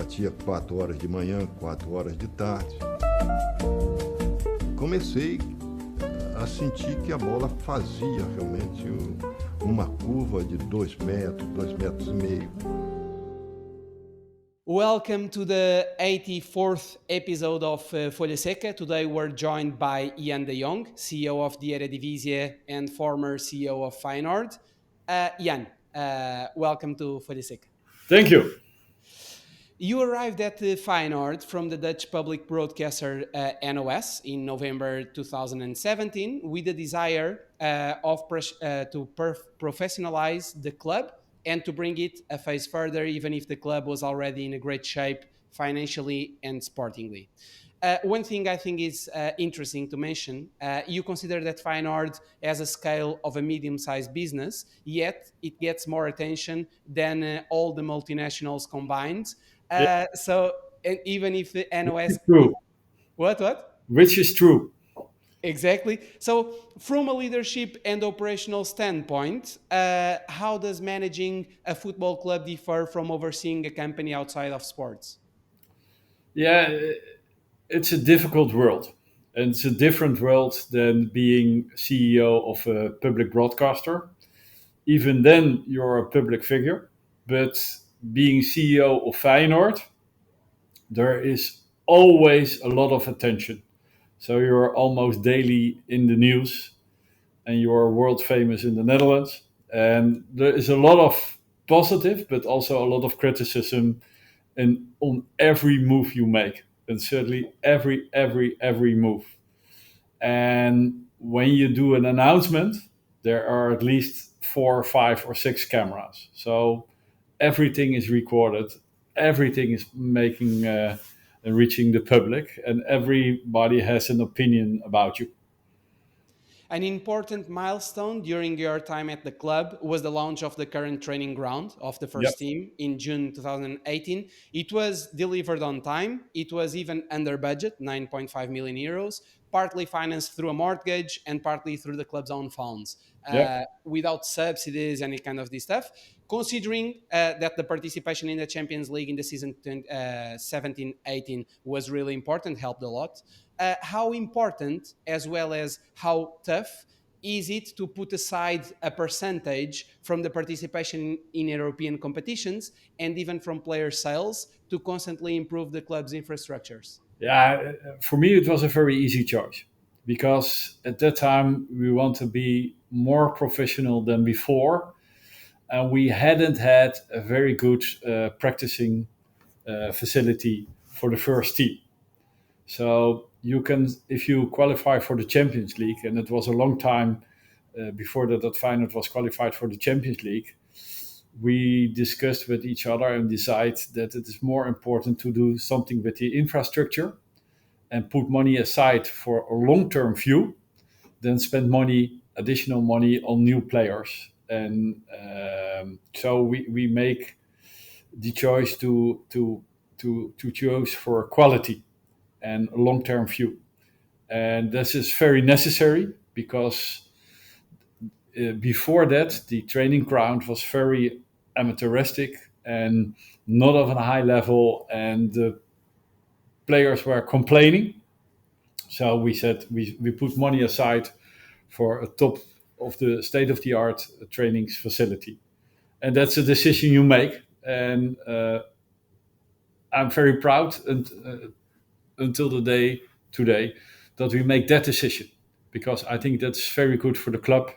batia 4 horas de manhã, 4 horas de tarde. Comecei a sentir que a bola fazia realmente uma curva de 2 metros, 2 metros e meio. Welcome to the 84th episode of Folha Seca. Today we're joined by Jan de Jong, CEO of the Eredivisie and former CEO of Feyenoord. Jan, welcome to Folha Seca. Thank you. You arrived at Feyenoord from the Dutch public broadcaster NOS in November 2017 with the desire to professionalize the club and to bring it a phase further, even if the club was already in a great shape financially and sportingly. One thing I think is interesting to mention, you consider that Feyenoord has a scale of a medium-sized business, yet it gets more attention than all the multinationals combined. So even if the NOS... True. What? Which is true. Exactly. So from a leadership and operational standpoint, how does managing a football club differ from overseeing a company outside of sports? Yeah, it's a difficult world. And it's a different world than being CEO of a public broadcaster. Even then, you're a public figure. But being CEO of Feyenoord, there is always a lot of attention. So you're almost daily in the news and you're world famous in the Netherlands. And there is a lot of positive, but also a lot of criticism on every move you make, and certainly every move. And when you do an announcement, there are at least 4, 5, or 6 cameras. So everything is recorded, everything is making reaching the public, and everybody has an opinion about you. An important milestone during your time at the club was the launch of the current training ground of the first team in June 2018. It was delivered on time. It was even under budget, 9.5 million euros, partly financed through a mortgage and partly through the club's own funds, without subsidies, any kind of this stuff. Considering that the participation in the Champions League in the season 17-18 was really important, helped a lot. How important, as well as how tough, is it to put aside a percentage from the participation in European competitions and even from player sales to constantly improve the club's infrastructures? Yeah, for me, it was a very easy choice because at that time we want to be more professional than before. And we hadn't had a very good practicing facility for the first team. So you can, if you qualify for the Champions League, and it was a long time before that Feyenoord was qualified for the Champions League, we discussed with each other and decided that it is more important to do something with the infrastructure and put money aside for a long-term view than spend additional money on new players. And so we make the choice to choose for quality and a long-term view. And this is very necessary because before that, the training ground was very amateuristic and not of a high level, and the players were complaining. So we said we put money aside for a top of the state-of-the-art training facility. And that's a decision you make. And I'm very proud until the day today that we make that decision, because I think that's very good for the club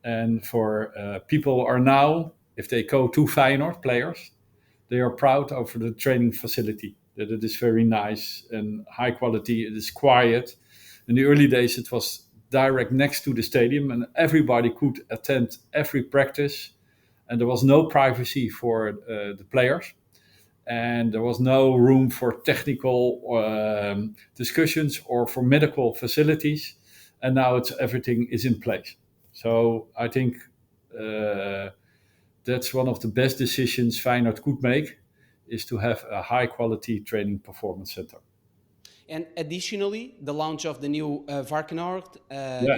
and for people are now, if they go to Feyenoord, players, they are proud of the training facility, that it is very nice and high quality. It is quiet. In the early days, it was direct next to the stadium and everybody could attend every practice, and there was no privacy for the players. And there was no room for technical discussions or for medical facilities. And now everything is in place. So I think that's one of the best decisions Feyenoord could make, is to have a high quality training performance center. And additionally, the launch of the new Varkenoord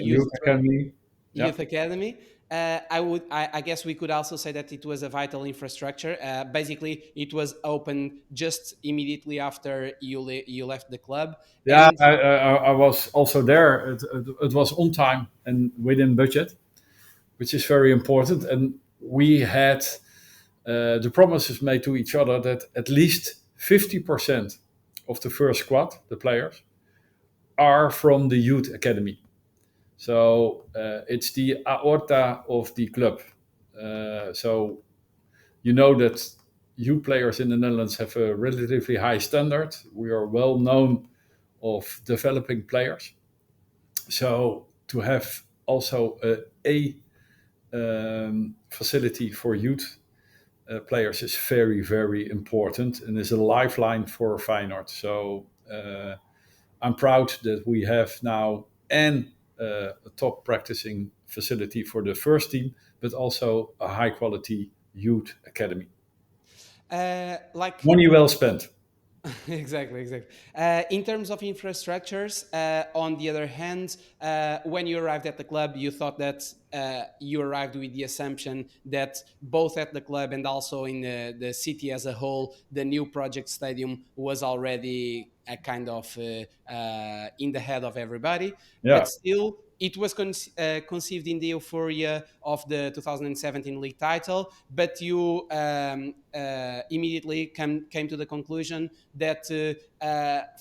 Youth Academy. Youth Academy I guess we could also say that it was a vital infrastructure. Basically, it was opened just immediately after you left the club, Yeah, and I was also there. It was on time and within budget, which is very important. And we had the promises made to each other that at least 50% of the first squad, the players, are from the youth academy. So it's the aorta of the club. So you know that youth players in the Netherlands have a relatively high standard. We are well known of developing players. So to have also a facility for youth players is very, very important and is a lifeline for Feyenoord. So I'm proud that we have now a top practicing facility for the first team, but also a high quality youth academy. like Money well spent. exactly. In terms of infrastructures, on the other hand, when you arrived at the club, you thought that you arrived with the assumption that both at the club and also in the city as a whole, the new project stadium was already a kind of in the head of everybody. Yeah. But still, it was conceived in the euphoria of the 2017 league title, but you immediately came to the conclusion that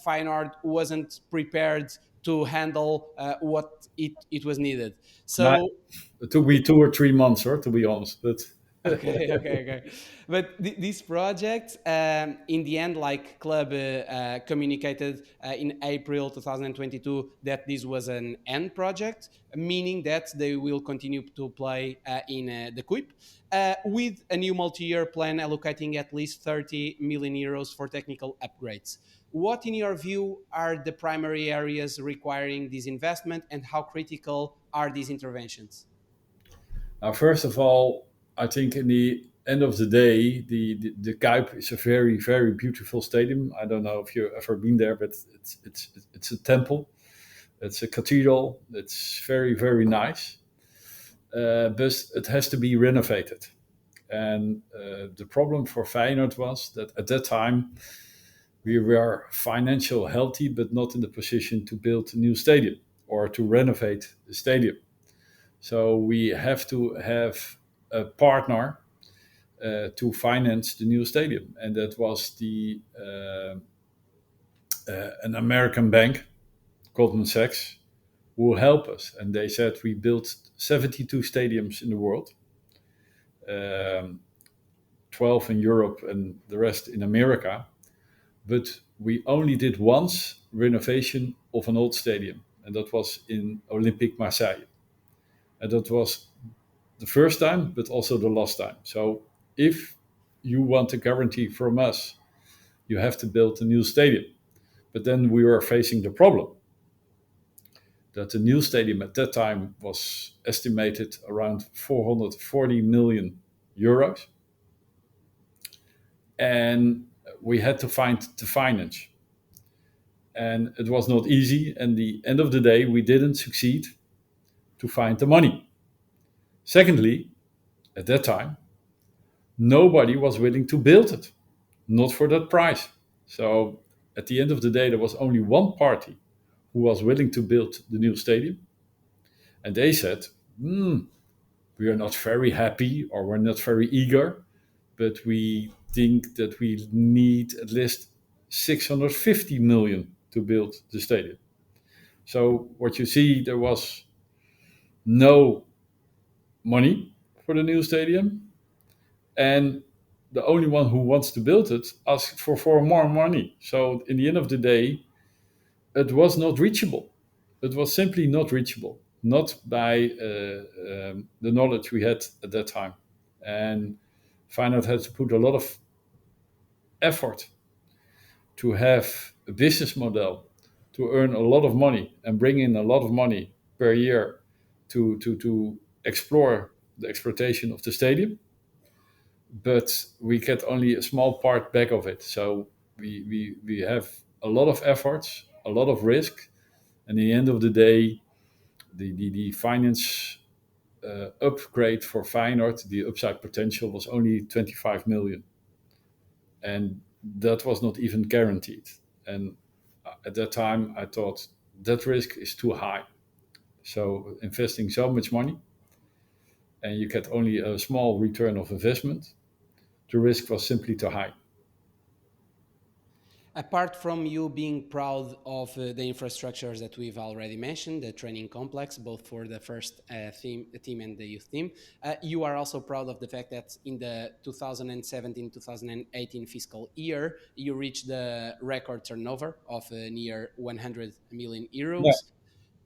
Feyenoord wasn't prepared to handle what it was needed. Now, So it took me 2 or 3 months, or to be honest. But okay. But this project, in the end, like club communicated in April 2022 that this was an end project, meaning that they will continue to play in the CUIP with a new multi-year plan allocating at least 30 million euros for technical upgrades. What, in your view, are the primary areas requiring this investment, and how critical are these interventions? now, first of all, I think in the end of the day, the Kuip is a very, very beautiful stadium. I don't know if you've ever been there, but it's a temple. It's a cathedral. It's very, very nice. But it has to be renovated. And the problem for Feyenoord was that at that time we were financial healthy, but not in the position to build a new stadium or to renovate the stadium. So we have to have a partner to finance the new stadium, and that was the an American bank, Goldman Sachs, who will help us. And they said we built 72 stadiums in the world, um, 12 in Europe and the rest in America. But we only did once renovation of an old stadium, and that was in Olympique Marseille. And that was the first time, but also the last time. So if you want a guarantee from us, you have to build a new stadium. But then we were facing the problem that the new stadium at that time was estimated around 440 million euros. And we had to find the finance. And it was not easy. And the end of the day, we didn't succeed to find the money. Secondly, at that time, nobody was willing to build it, not for that price. So at the end of the day, there was only one party who was willing to build the new stadium. And they said, we are not very happy or we're not very eager, but we think that we need at least 650 million to build the stadium. So what you see, there was no money for the new stadium, and the only one who wants to build it asked for more money. So in the end of the day, it was not reachable. It was simply not reachable, not by the knowledge we had at that time. And Feyenoord had to put a lot of effort to have a business model to earn a lot of money and bring in a lot of money per year to explore the exploitation of the stadium. But we get only a small part back of it. So we have a lot of efforts, a lot of risk, and at the end of the day, the finance upgrade for Feyenoord, the upside potential was only 25 million. And that was not even guaranteed. And at that time, I thought that risk is too high. So investing so much money and you get only a small return of investment, the risk was simply too high. Apart from you being proud of the infrastructures that we've already mentioned, the training complex, both for the first team and the youth team, you are also proud of the fact that in the 2017-2018 fiscal year, you reached the record turnover of near 100 million Yeah. euros.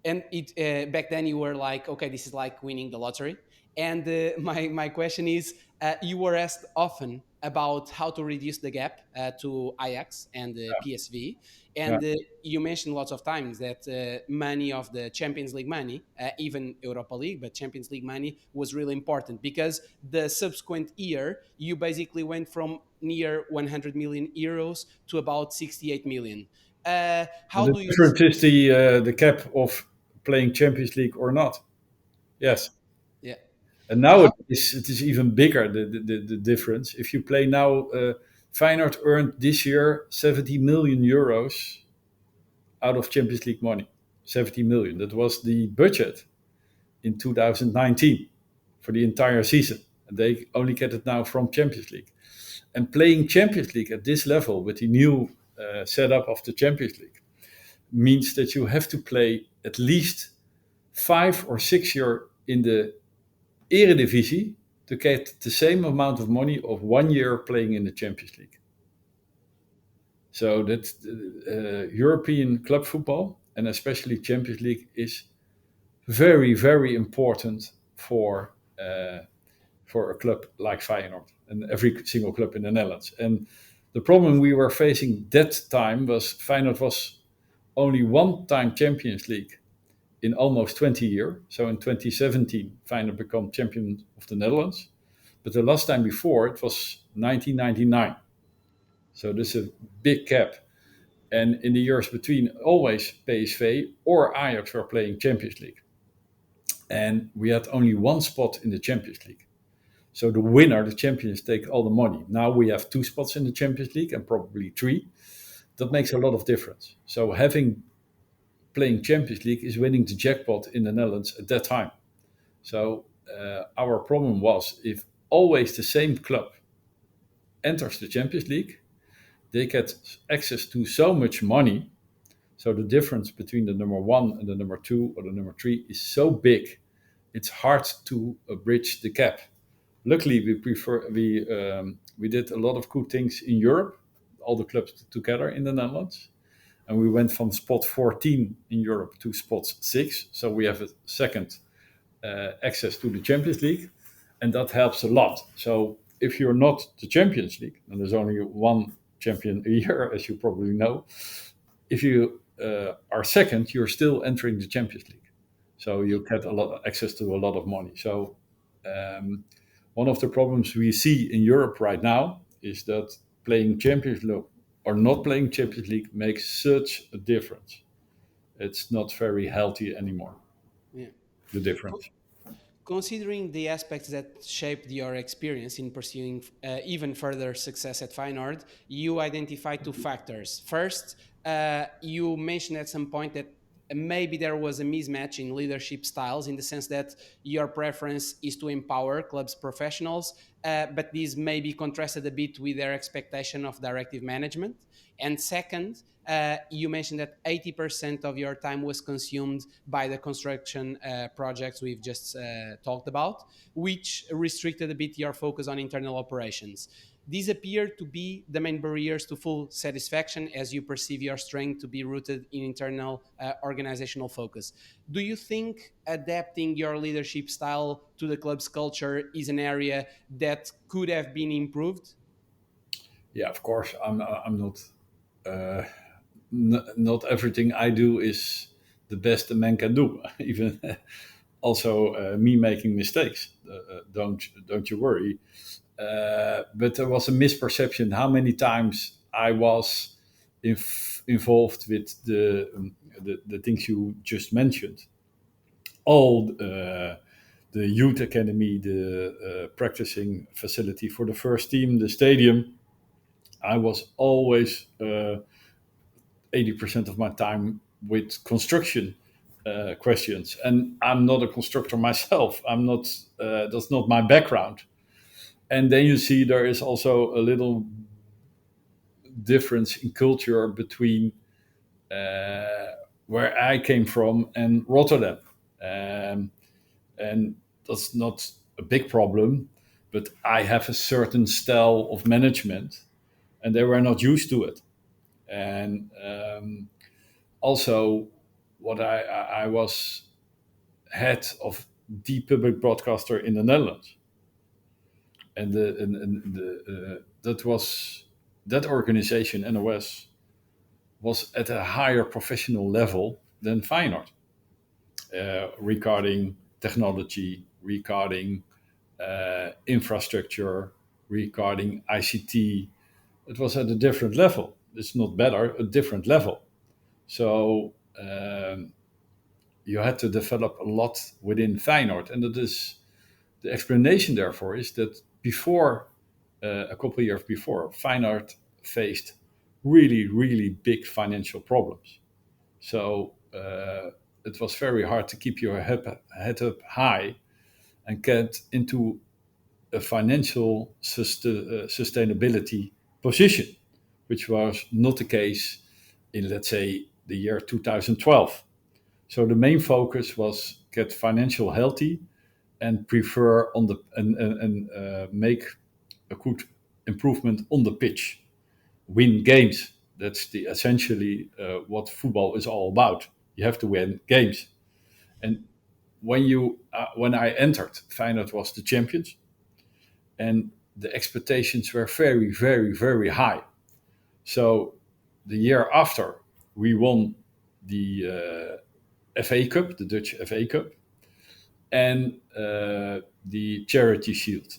And it back then you were like, okay, this is like winning the lottery. And my question is, you were asked often about how to reduce the gap to Ajax and PSV, Yeah. and you mentioned lots of times that money of the Champions League money, even Europa League, but Champions League money was really important because the subsequent year you basically went from near 100 million euros to about 68 million. How The do you? difference is the cap of playing Champions League or not. Yes. Yeah. And now How? it is even bigger, the difference. If you play now, Feyenoord earned this year 70 million euros out of Champions League money. 70 million. That was the budget in 2019 for the entire season. And they only get it now from Champions League. And playing Champions League at this level with the new setup of the Champions League means that you have to play at least 5 or 6 years in the Eredivisie to get the same amount of money of 1 year playing in the Champions League. So that European club football and especially Champions League is very, very important for a club like Feyenoord and every single club in the Netherlands. And the problem we were facing that time was Feyenoord was only one-time Champions League in almost 20 years. So in 2017, Feyenoord became champion of the Netherlands. But the last time before, it was 1999. So this is a big gap. And in the years between, always PSV or Ajax were playing Champions League. And we had only one spot in the Champions League. So the winner, the champions, take all the money. Now we have 2 spots in the Champions League and probably 3. That makes a lot of difference. So playing Champions League is winning the jackpot in the Netherlands at that time. So our problem was if always the same club enters the Champions League, they get access to so much money. So the difference between the number 1 and the number 2 or the number 3 is so big, it's hard to bridge the gap. Luckily, we did a lot of good things in Europe, all the clubs together in the Netherlands. And we went from spot 14 in Europe to spot 6. So we have a second access to the Champions League, and that helps a lot. So if you're not the Champions League, and there's only one champion a year, as you probably know, if you are second, you're still entering the Champions League. So you get a lot of access to a lot of money. So one of the problems we see in Europe right now is that playing Champions League or not playing Champions League makes such a difference. It's not very healthy anymore, Yeah. the difference. Considering the aspects that shaped your experience in pursuing even further success at Feyenoord, you identified 2 factors. First, you mentioned at some point that maybe there was a mismatch in leadership styles in the sense that your preference is to empower clubs professionals, but these may be contrasted a bit with their expectation of directive management. And second, you mentioned that 80% of your time was consumed by the construction projects we've just talked about, which restricted a bit your focus on internal operations. These appear to be the main barriers to full satisfaction as you perceive your strength to be rooted in internal organizational focus. Do you think adapting your leadership style to the club's culture is an area that could have been improved? Yeah, of course. I'm not. Uh, Not everything I do is the best a man can do. Even also me making mistakes. Don't you worry. But there was a misperception how many times I was involved with the things you just mentioned. All the the youth academy, the practicing facility for the first team, the stadium. I was always 80% of my time with construction questions, and I'm not a constructor myself. I'm not. That's not my background. And then you see there is also a little difference in culture between where I came from and Rotterdam. Um, and that's not a big problem, but I have a certain style of management, and they were not used to it. And also, what I was head of the public broadcaster in the Netherlands, and that organization NOS was at a higher professional level than Feyenoord regarding technology, regarding infrastructure, regarding ICT. It was at a different level. It's not better, a different level. So you had to develop a lot within Feyenoord. And that is the explanation, therefore, is that before, a couple of years before, Feyenoord faced really, really big financial problems. So it was very hard to keep your head up high and get into a financial sustainability position, which was not the case in, let's say, the year 2012. So the main focus was get financial healthy and prefer on the and make a good improvement on the pitch, win games. That's the essentially what football is all about. You have to win games. And when I entered, Feyenoord was the champions, and the expectations were very, very, very high. So the year after, we won the FA Cup, the Dutch FA Cup, and the Charity Shield.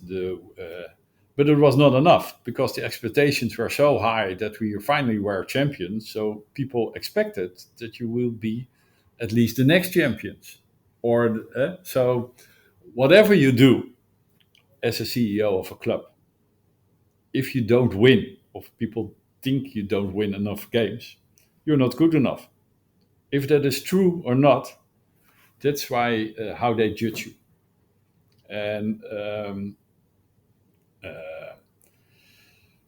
But it was not enough because the expectations were so high that we finally were champions. So people expected that you will be at least the next champions. So whatever you do as a CEO of a club, if you don't win, or if people think you don't win enough games, you're not good enough. If that is true or not, that's why how they judge you. And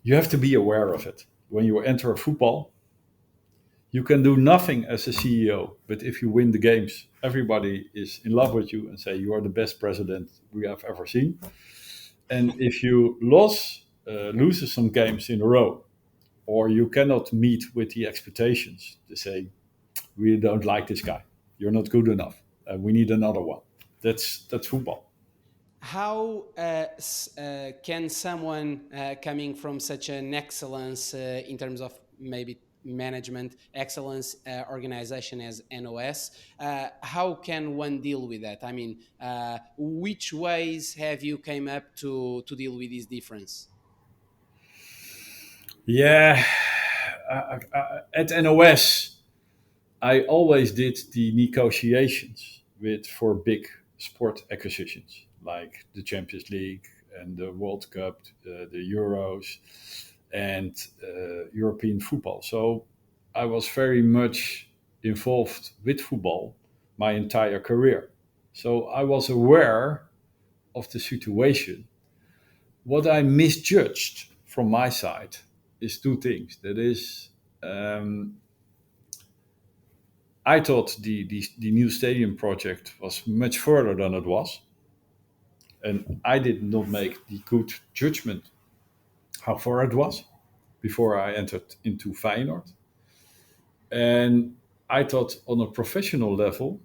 you have to be aware of it. When you enter a football, you can do nothing as a CEO, but if you win the games, everybody is in love with you and say you are the best president we have ever seen. And if you lose some games in a row, or you cannot meet with the expectations, they say we don't like this guy. You're not good enough. We need another one. That's football. How can someone coming from such an excellence in terms of maybe management excellence organization as NOS, how can one deal with that? I mean, which ways have you came up to deal with this difference? Yeah, at NOS, I always did the negotiations for big sport acquisitions like the Champions League and the World Cup, the Euros, and European football. So I was very much involved with football my entire career. So I was aware of the situation. What I misjudged from my side is two things. That is, I thought the new stadium project was much further than it was. And I did not make the good judgment how far it was before I entered into Feyenoord. And I thought on a professional level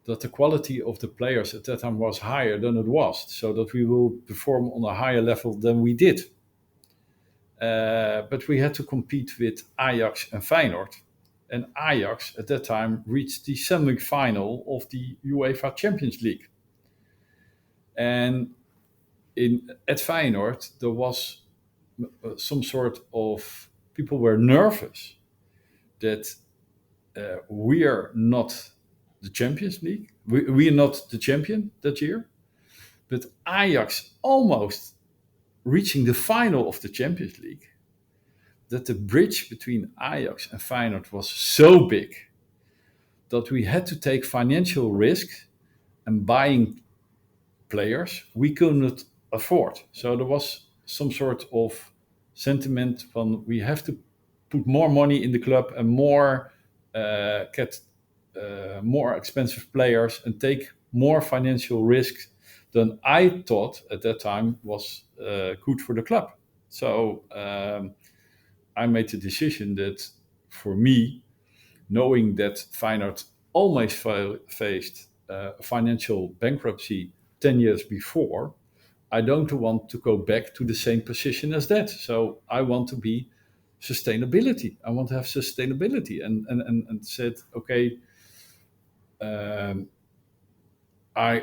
that the quality of the players at that time was higher than it was, so that we will perform on a higher level than we did. But we had to compete with Ajax and Feyenoord. And Ajax at that time reached the semi-final of the UEFA Champions League. And at Feyenoord, there was some sort of people were nervous that we are not the Champions League. We are not the champion that year, but Ajax almost reaching the final of the Champions League. That the bridge between Ajax and Feyenoord was so big that we had to take financial risk and buying players we could not afford. So there was some sort of sentiment from we have to put more money in the club and more get more expensive players and take more financial risks than I thought at that time was good for the club. So I made the decision that for me, knowing that Feyenoord almost faced financial bankruptcy 10 years before, I don't want to go back to the same position as that. So I want to be sustainability. I want to have sustainability and said, okay, um, I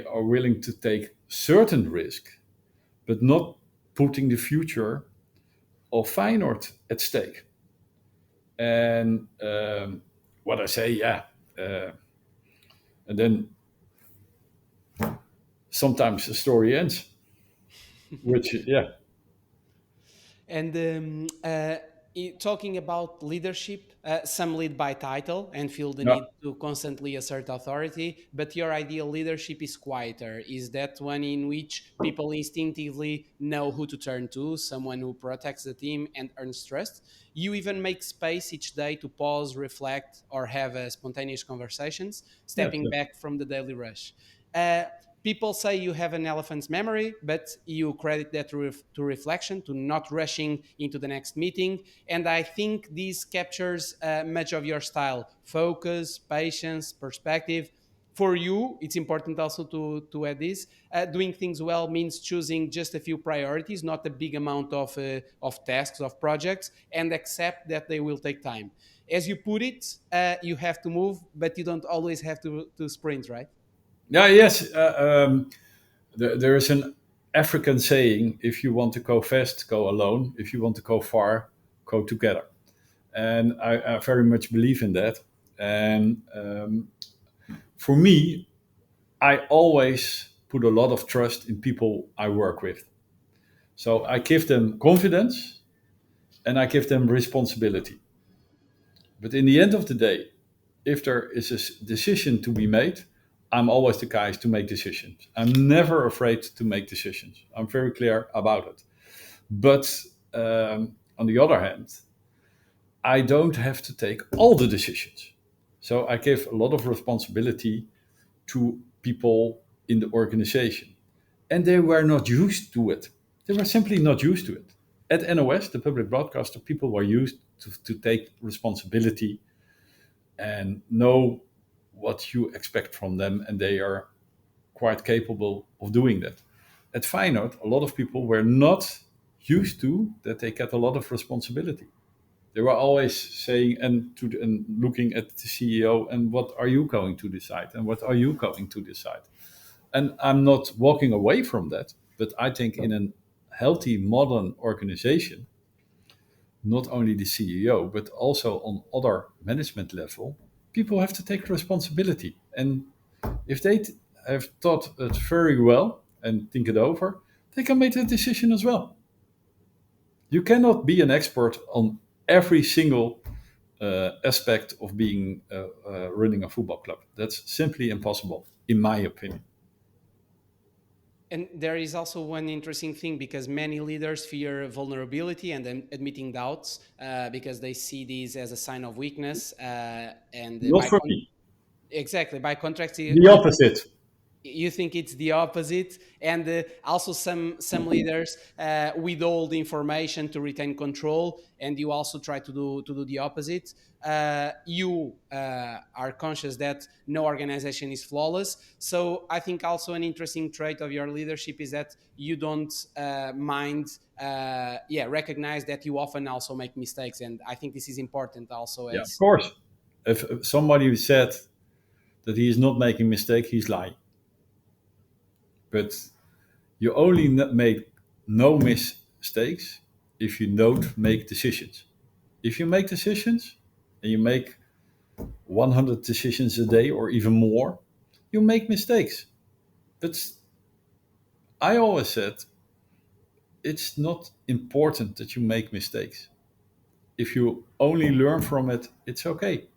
are willing to take certain risk, but not putting the future of Feyenoord at stake. And what I say, yeah. And then sometimes the story ends, which, yeah. And talking about leadership, some lead by title and feel the Yeah. need to constantly assert authority, but your ideal leadership is quieter. Is that one in which people instinctively know who to turn to, someone who protects the team and earns trust? You even make space each day to pause, reflect, or have spontaneous conversations, Yes, stepping yes. back from the daily rush. Uh, People say you have an elephant's memory, but you credit that to reflection, to not rushing into the next meeting. And I think this captures much of your style: focus, patience, perspective. For you, it's important also to add this. Doing things well means choosing just a few priorities, not a big amount of tasks, of projects, and accept that they will take time. As you put it, you have to move, but you don't always have to sprint, right? Yeah, yes. There is an African saying: if you want to go fast, go alone. If you want to go far, go together. And I very much believe in that. And for me, I always put a lot of trust in people I work with. So I give them confidence and I give them responsibility. But in the end of the day, if there is a decision to be made, I'm always the guy to make decisions. I'm never afraid to make decisions. I'm very clear about it. But on the other hand, I don't have to take all the decisions. So I give a lot of responsibility to people in the organization. And they were not used to it. They were simply not used to it. At NOS, the public broadcaster, people were used to take responsibility and know what you expect from them, and they are quite capable of doing that. At Feyenoord, a lot of people were not used to that they get a lot of responsibility. They were always saying and looking at the CEO and what are you going to decide and what are you going to decide. And I'm not walking away from that, but I think in a healthy modern organization, not only the CEO, but also on other management level, people have to take responsibility. And if they have thought it very well and think it over, they can make a decision as well. You cannot be an expert on every single aspect of being running a football club. That's simply impossible, in my opinion. And there is also one interesting thing because many leaders fear vulnerability and then admitting doubts because they see these as a sign of weakness. And Not for me. exactly, by contrast, The opposite. you think it's the opposite. And also some leaders withhold information to retain control, and you also try to do the opposite. You are conscious that no organization is flawless, so I think also an interesting trait of your leadership is that you don't mind recognize that you often also make mistakes, and I think this is important also Yeah, of as course. If somebody said that he is not making mistake, he's lying. But you only make no mistakes if you don't make decisions. If you make decisions and you make 100 decisions a day or even more, you make mistakes. But I always said it's not important that you make mistakes. If you only learn from it, it's okay.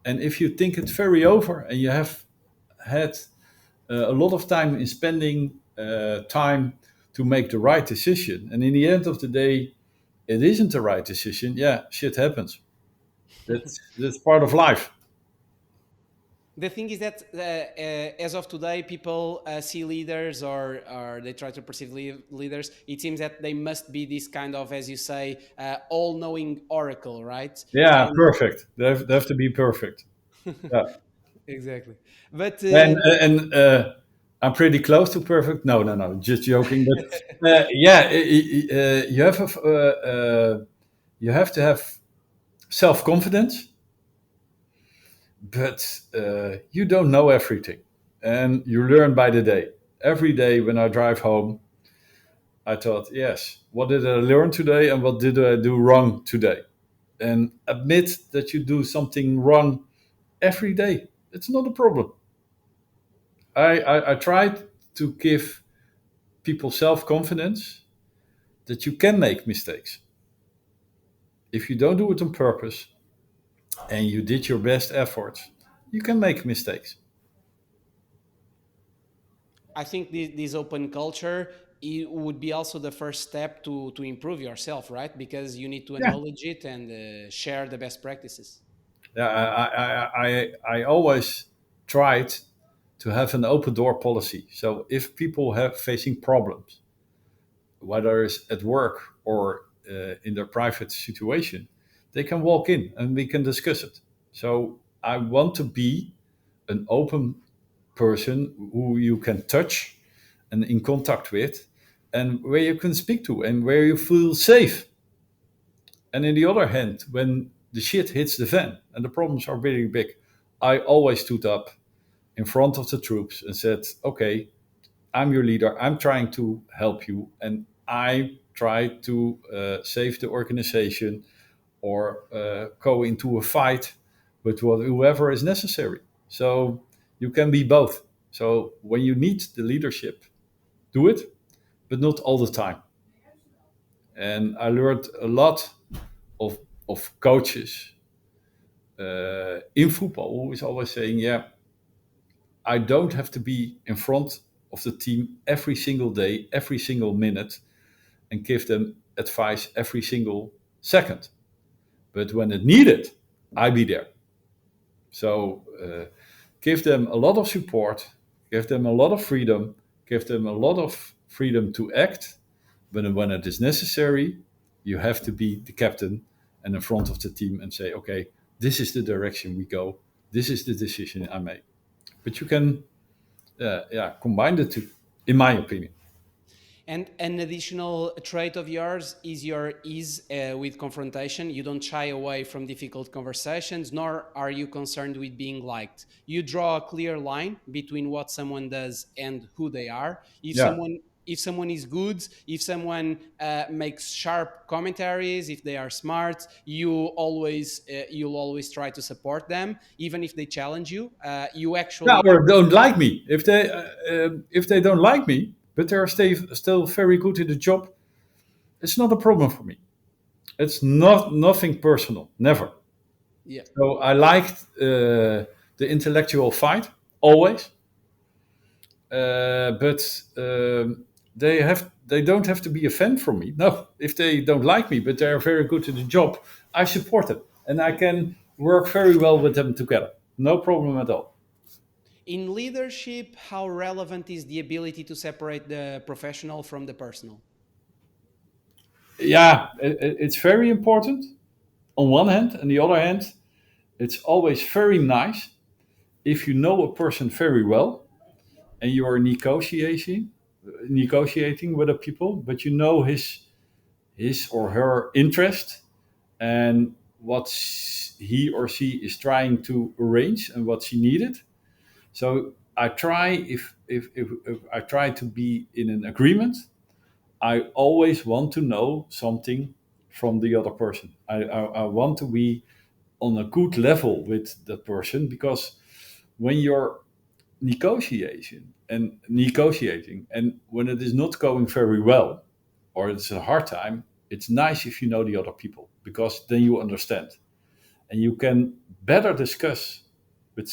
And if you think it's very over and you have had a lot of time in spending time to make the right decision, and in the end of the day, it isn't the right decision, yeah, shit happens. That's part of life. The thing is that as of today, people see leaders, or they try to perceive leaders. It seems that they must be this kind of, as you say, all-knowing oracle, right? Yeah, And perfect. They have to be perfect. Yeah. exactly. But And I'm pretty close to perfect. No, no, no, just joking. But yeah, you have to have self confidence, but you don't know everything, and you learn by the day. Every day when I drive home, I thought, yes, what did I learn today, and what did I do wrong today? And admit that you do something wrong every day. It's not a problem. I tried to give people self confidence that you can make mistakes. If you don't do it on purpose and you did your best efforts, you can make mistakes. I think this open culture, it would be also the first step to improve yourself, right? Because you need to Yeah. acknowledge it and share the best practices. Yeah, I always tried to have an open door policy. So if people have facing problems, whether it's at work or in their private situation, they can walk in and we can discuss it. So I want to be an open person who you can touch and in contact with, and where you can speak to and where you feel safe. And in the other hand, when the shit hits the fan and the problems are very big, I always stood up in front of the troops and said, okay, I'm your leader. I'm trying to help you. And I try to save the organization or go into a fight with whoever is necessary. So you can be both. So when you need the leadership, do it, but not all the time. And I learned a lot of, of coaches in football who is always saying, yeah, I don't have to be in front of the team every single day, every single minute, and give them advice every single second. But when it needed, I be there. So give them a lot of support, give them a lot of freedom, give them a lot of freedom to act. But when it is necessary, you have to be the captain and in front of the team and say, okay, this is the direction we go. This is the decision I made. But you can, yeah, combine the two, in my opinion. And an additional trait of yours is your ease with confrontation. You don't shy away from difficult conversations, nor are you concerned with being liked. You draw a clear line between what someone does and who they are. Yeah. If someone is good, if someone makes sharp commentaries, if they are smart, you'll always try to support them, even if they challenge you. You Yeah, actually or don't like me. If they don't like me, but they're still very good at the job, it's not a problem for me. It's not nothing personal, never. yeah. So I liked the intellectual fight always, but they don't have to be a fan from me. No, if they don't like me, but they're very good at the job, I support them and I can work very well with them together. No problem at all. In leadership, how relevant is the ability to separate the professional from the personal? Yeah, it's very important on one hand, and the other hand, it's always very nice if you know a person very well and you are negotiating with a people, but you know his or her interest and what he or she is trying to arrange and what she needed. So I try if I try to be in an agreement, I always want to know something from the other person. I want to be on a good level with that person, because when you're negotiating, and when it is not going very well or it's a hard time, it's nice if you know the other people, because then you understand and you can better discuss with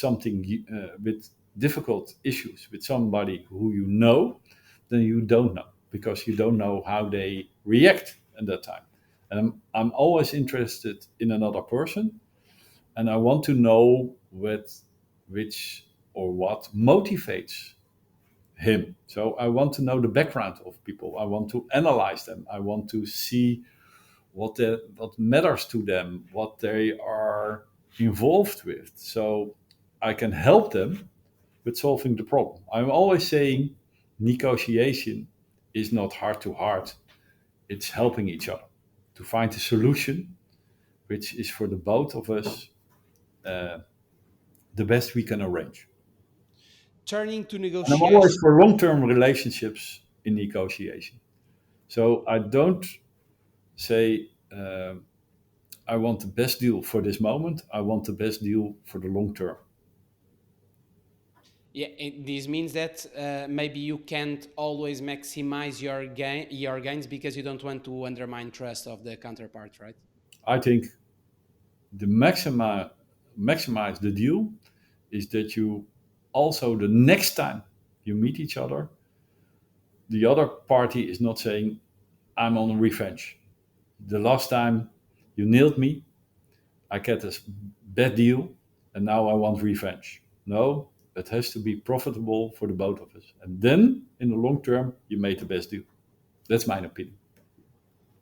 difficult issues with somebody who you know than you don't know, because you don't know how they react at that time. And I'm always interested in another person, and I want to know which or what motivates him. So I want to know the background of people. I want to analyze them. I want to see what matters to them, what they are involved with, so I can help them with solving the problem. I'm always saying negotiation is not heart to heart. It's helping each other to find a solution which is for the both of us uh, the best we can arrange. Turning to And I'm always negotiation. for long-term relationships in negotiation. So I don't say I want the best deal for this moment. I want the best deal for the long term. Yeah, this means that maybe you can't always maximize your gains because you don't want to undermine trust of the counterpart, right? I think the maximize the deal is that you also, the next time you meet each other, the other party is not saying, I'm on revenge. The last time you nailed me, I get this bad deal, and now I want revenge. No, it has to be profitable for the both of us. And then, in the long term, you made the best deal. That's my opinion.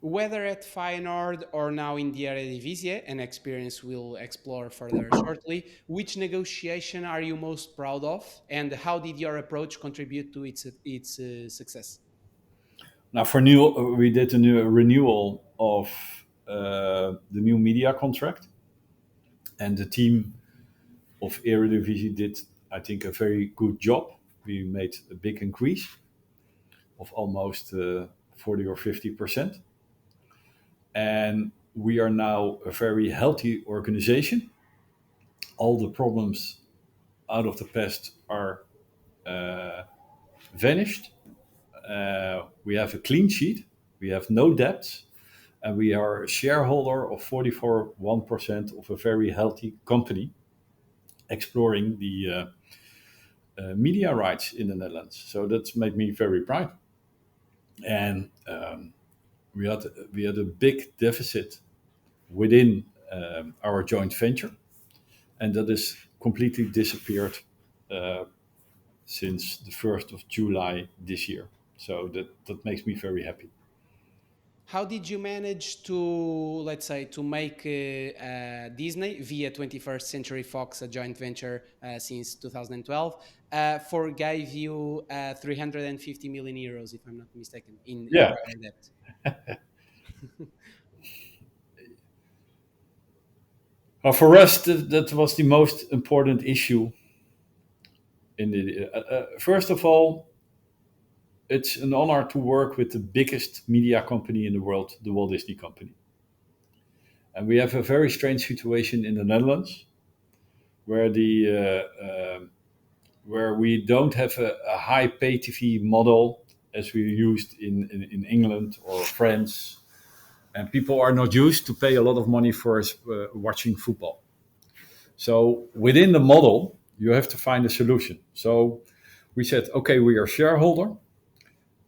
Whether at Feyenoord or now in the Eredivisie, an experience we'll explore further shortly, which negotiation are you most proud of, and how did your approach contribute to its success? Now, for new, we did a new renewal of the new media contract, and the team of Eredivisie did, I think, a very good job. We made a big increase of almost 40 or 50%. And we are now a very healthy organization. All the problems out of the past are uh, vanished. We have a clean sheet, we have no debts, and we are a shareholder of 44.1% of a very healthy company exploring the media rights in the Netherlands. So that's made me very proud. And we had a big deficit within our joint venture, and that has completely disappeared uh, since the 1st of July this year. So that makes me very happy. How did you manage to, let's say, to make Disney via 21st Century Fox, a joint venture since 2012, forgave you 350 million euros, if I'm not mistaken, in Yeah. prior debt? For us, that was the most important issue. First of all, it's an honor to work with the biggest media company in the world, the Walt Disney Company. And we have a very strange situation in the Netherlands, where where we don't have a high pay TV model as we used in England or France, and people are not used to pay a lot of money for watching football. So within the model, you have to find a solution. So we said, okay, we are shareholder,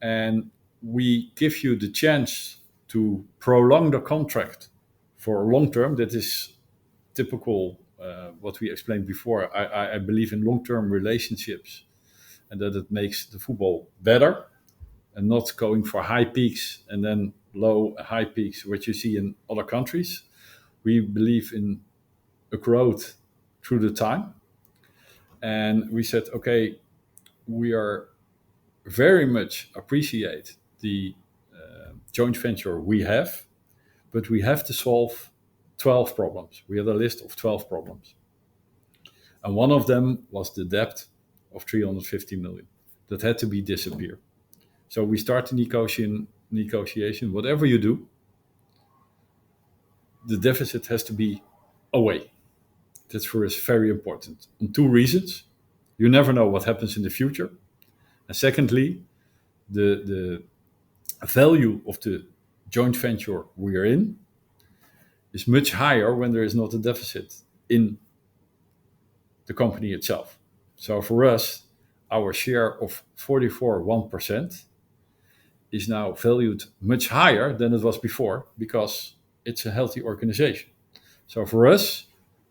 and we give you the chance to prolong the contract for long term. That is typical, what we explained before. I believe in long term relationships, and that it makes the football better and not going for high peaks and then low high peaks, which you see in other countries. We believe in a growth through the time. And we said, okay, we are very much appreciate the joint venture we have, but we have to solve 12 problems. We had a list of 12 problems. And one of them was the debt of 350 million that had to be disappeared. So we start the negotiation. Whatever you do, the deficit has to be away. That's for us very important. On two reasons. You never know what happens in the future. And secondly, the value of the joint venture we are in is much higher when there is not a deficit in the company itself. So for us, our share of 44.1% is now valued much higher than it was before because it's a healthy organization. So for us,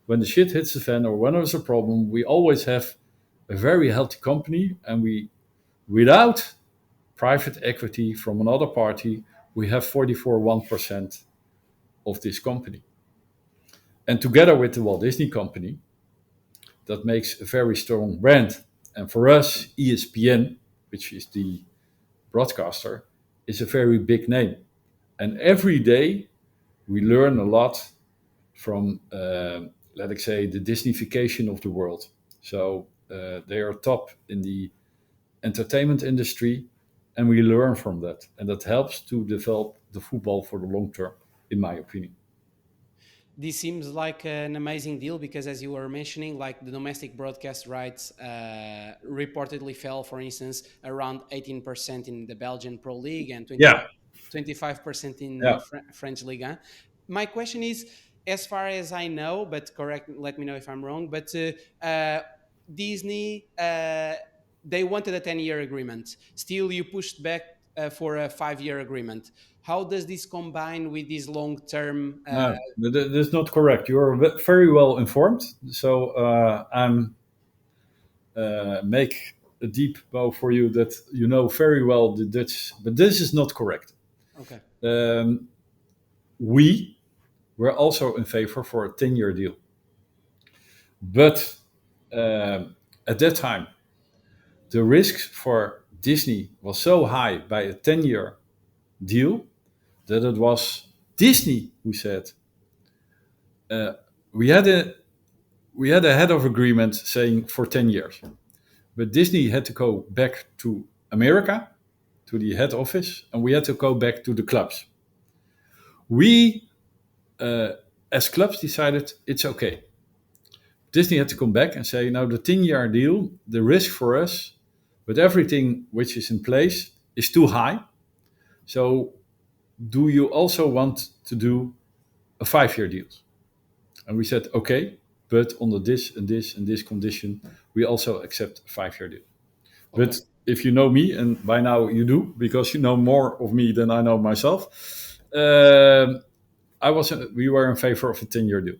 when the shit hits the fan or when there's a problem, we always have a very healthy company, and we, without private equity from another party, we have 44.1% of this company. And together with the Walt Disney Company, that makes a very strong brand. And for us, ESPN, which is the broadcaster, is a very big name. And every day we learn a lot from, let us say, the Disneyfication of the world. So they are top in the entertainment industry, and we learn from that. And that helps to develop the football for the long term, in my opinion. This seems like an amazing deal because, as you were mentioning, like the domestic broadcast rights reportedly fell, for instance, around 18% in the Belgian Pro League and Yeah, 25% in yeah. French Ligue 1. My question is, as far as I know, but correct, let me know if I'm wrong, but Disney, they wanted a 10-year agreement. Still, you pushed back for a 5-year agreement. How does this combine with this long-term No, that's not correct. You're very well informed. So I'm make a deep bow for you that you know very well the Dutch, but this is not correct. Okay. We were also in favor for a 10-year deal. But at that time, the risks for Disney was so high by a 10-year deal that it was Disney who said, we had a head of agreement saying for 10 years. But Disney had to go back to America, to the head office, and we had to go back to the clubs. We, as clubs, decided it's okay. Disney had to come back and say, now the 10-year deal, the risk for us with everything which is in place is too high. So do you also want to do a 5-year deal? And we said, okay, but under this and this and this condition, we also accept a 5-year deal. Okay. But if you know me, and by now you do, because you know more of me than I know myself, we were in favor of a 10-year deal.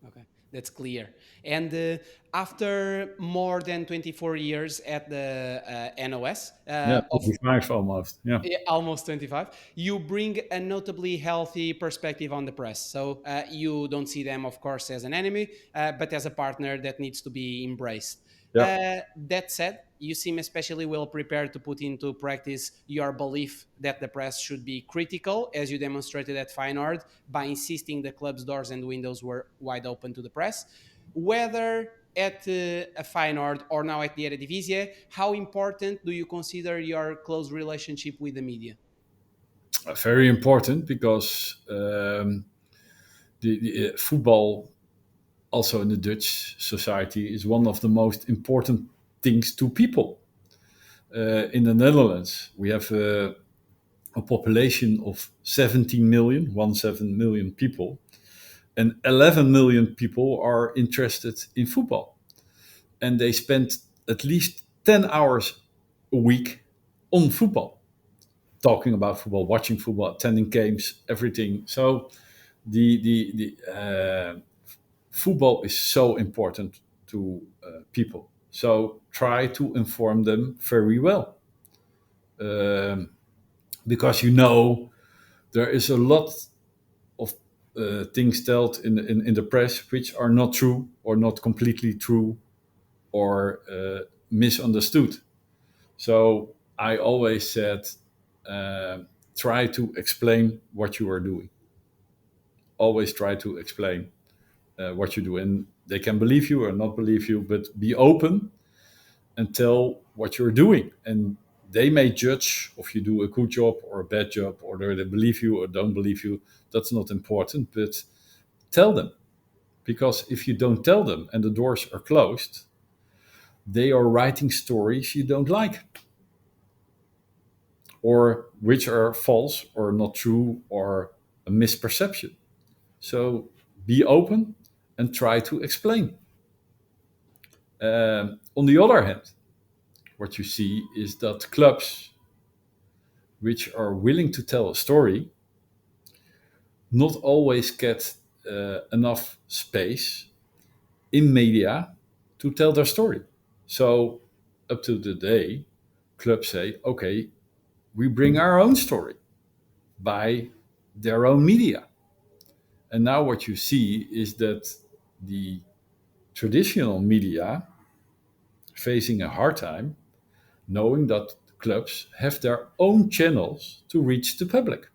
Okay, that's clear. And after more than 24 years at the NOS, Yeah, 25 almost. Yeah. almost 25, you bring a notably healthy perspective on the press. So you don't see them, of course, as an enemy, but as a partner that needs to be embraced. Yeah. That said, you seem especially well prepared to put into practice your belief that the press should be critical, as you demonstrated at Feyenoord by insisting the club's doors and windows were wide open to the press. Whether at a Feyenoord or now at the Eredivisie, how important do you consider your close relationship with the media? Very important because the football, also in the Dutch society, is one of the most important things to people. In the Netherlands, we have a population of 17 million, 17 million people, and 11 million people are interested in football. And they spend at least 10 hours a week on football, talking about football, watching football, attending games, everything. So the football is so important to people. So try to inform them very well. Because there is a lot of things told in the press which are not true or not completely true or misunderstood. So I always said, try to explain what you are doing. Always try to explain what you do. And they can believe you or not believe you, but be open and tell what you're doing. And they may judge if you do a good job or a bad job, or they believe you or don't believe you. That's not important. But tell them. Because if you don't tell them and the doors are closed, they are writing stories you don't like, or which are false or not true or a misperception. So be open and try to explain. On the other hand, what you see is that clubs which are willing to tell a story not always get enough space in media to tell their story. So, up to the day, clubs say, okay, we bring our own story by their own media. And now what you see is that the traditional media facing a hard time knowing that clubs have their own channels to reach the public.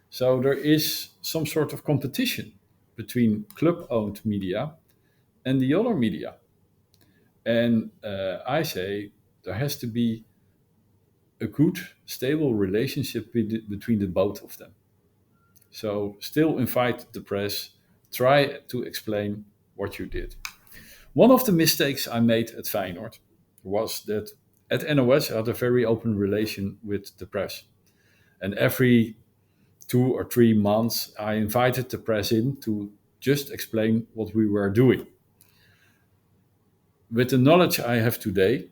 So there is some sort of competition between club owned media and the other media. And I say there has to be a good, stable relationship between the both of them. So still invite the press, try to explain what you did. One of the mistakes I made at Feyenoord was that at NOS I had a very open relation with the press. And every 2 or 3 months, I invited the press in to just explain what we were doing. With the knowledge I have today,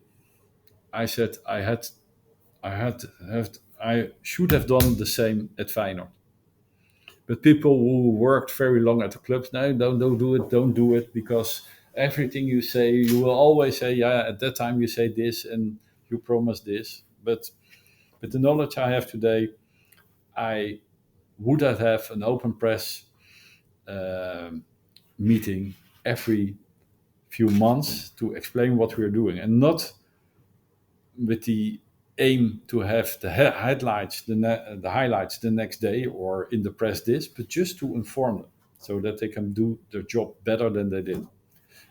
I said I should have done the same at Feyenoord. But people who worked very long at the clubs, no, don't do it, because everything you say, you will always say, yeah, at that time you say this and you promised this. But with the knowledge I have today, I would have an open press meeting every few months to explain what we're doing, and not with the aim to have the headlights, the highlights the next day or in the press this, but just to inform them so that they can do their job better than they did.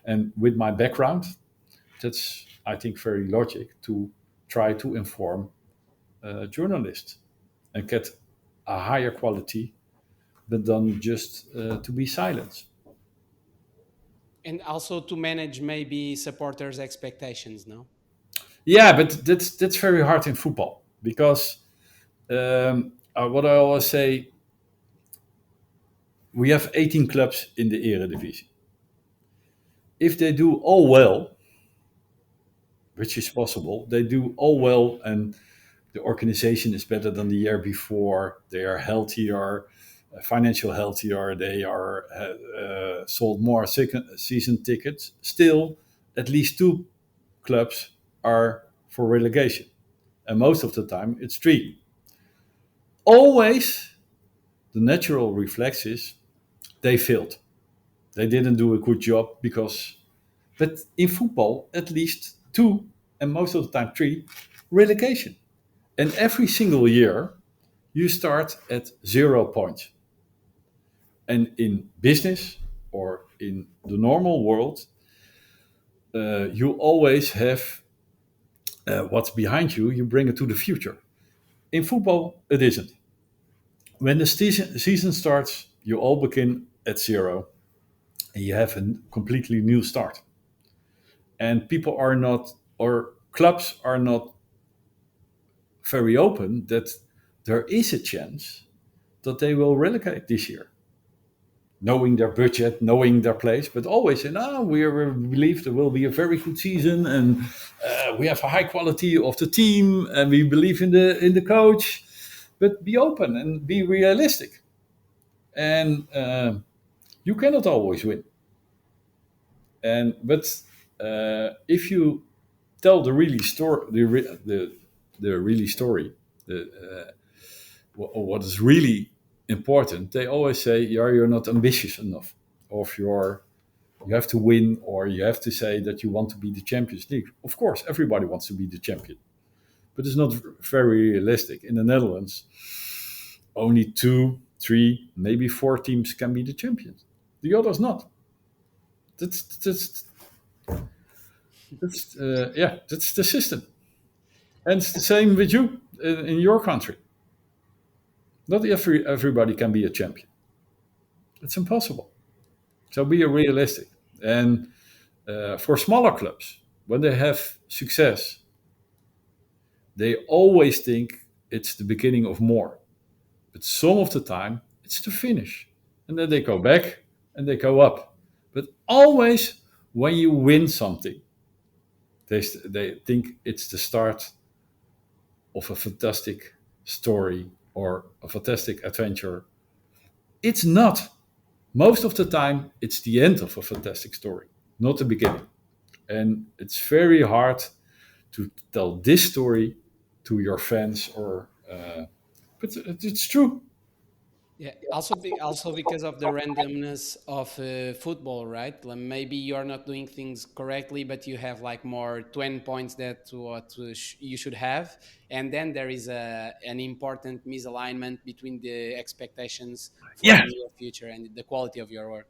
And with my background, that's, I think, very logic to try to inform journalists and get a higher quality than just to be silent. And also to manage maybe supporters' expectations, no? Yeah, but that's very hard in football, because what I always say, we have 18 clubs in the Eredivisie. If they do all well, which is possible, they do all well, and the organization is better than the year before. They are healthier, financial healthier. They are sold more season tickets. Still, at least 2 clubs are for relegation, and most of the time it's 3. Always, the natural reflex is they failed. They didn't do a good job because. But in football, at least 2, and most of the time 3, relegation. And every single year, you start at 0 points. And in business or in the normal world, you always have what's behind you, you bring it to the future. In football, it isn't. When the season starts, you all begin at 0 and you have a completely new start. And people are not, or clubs are not very open that there is a chance that they will relegate this year, knowing their budget, knowing their place, but always saying, we believe there will be a very good season, and we have a high quality of the team, and we believe in the coach. But be open and be realistic. And you cannot always win. But if you tell the really story, the really story, what is really important, they always say, you're not ambitious enough, or you have to win, or you have to say that you want to be the Champions League. Of course, everybody wants to be the champion, but it's not very realistic. In the Netherlands, only 2, 3, maybe 4 teams can be the champions. The others not. That's the system, and it's the same with you in your country. Not everybody can be a champion. It's impossible. So be realistic. And for smaller clubs, when they have success, they always think it's the beginning of more. But some of the time, it's the finish. And then they go back and they go up. But always when you win something, they think it's the start of a fantastic story or a fantastic adventure. It's not. Most of the time, it's the end of a fantastic story, not the beginning. And it's very hard to tell this story to your fans, but it's true. Yeah, also because of the randomness of football, right? Like maybe you're not doing things correctly, but you have like more 20 points that what you should have, and then there is an important misalignment between the expectations for Yeah. the near future and the quality of your work.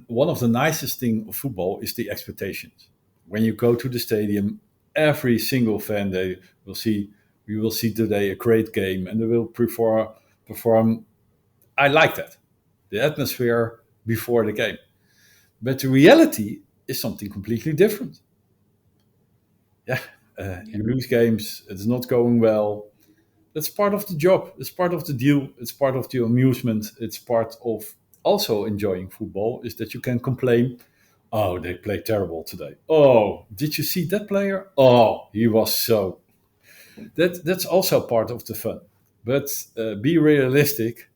One of the nicest thing of football is the expectations. When you go to the stadium, every single fan they will see. We will see today a great game, and they will perform. I like that, the atmosphere before the game. But the reality is something completely different. Yeah, Yeah. you lose games. It's not going well. That's part of the job. It's part of the deal. It's part of the amusement. It's part of also enjoying football. Is that you can complain. Oh, they played terrible today. Oh, did you see that player? Oh, he was so. That's also part of the fun. But be realistic,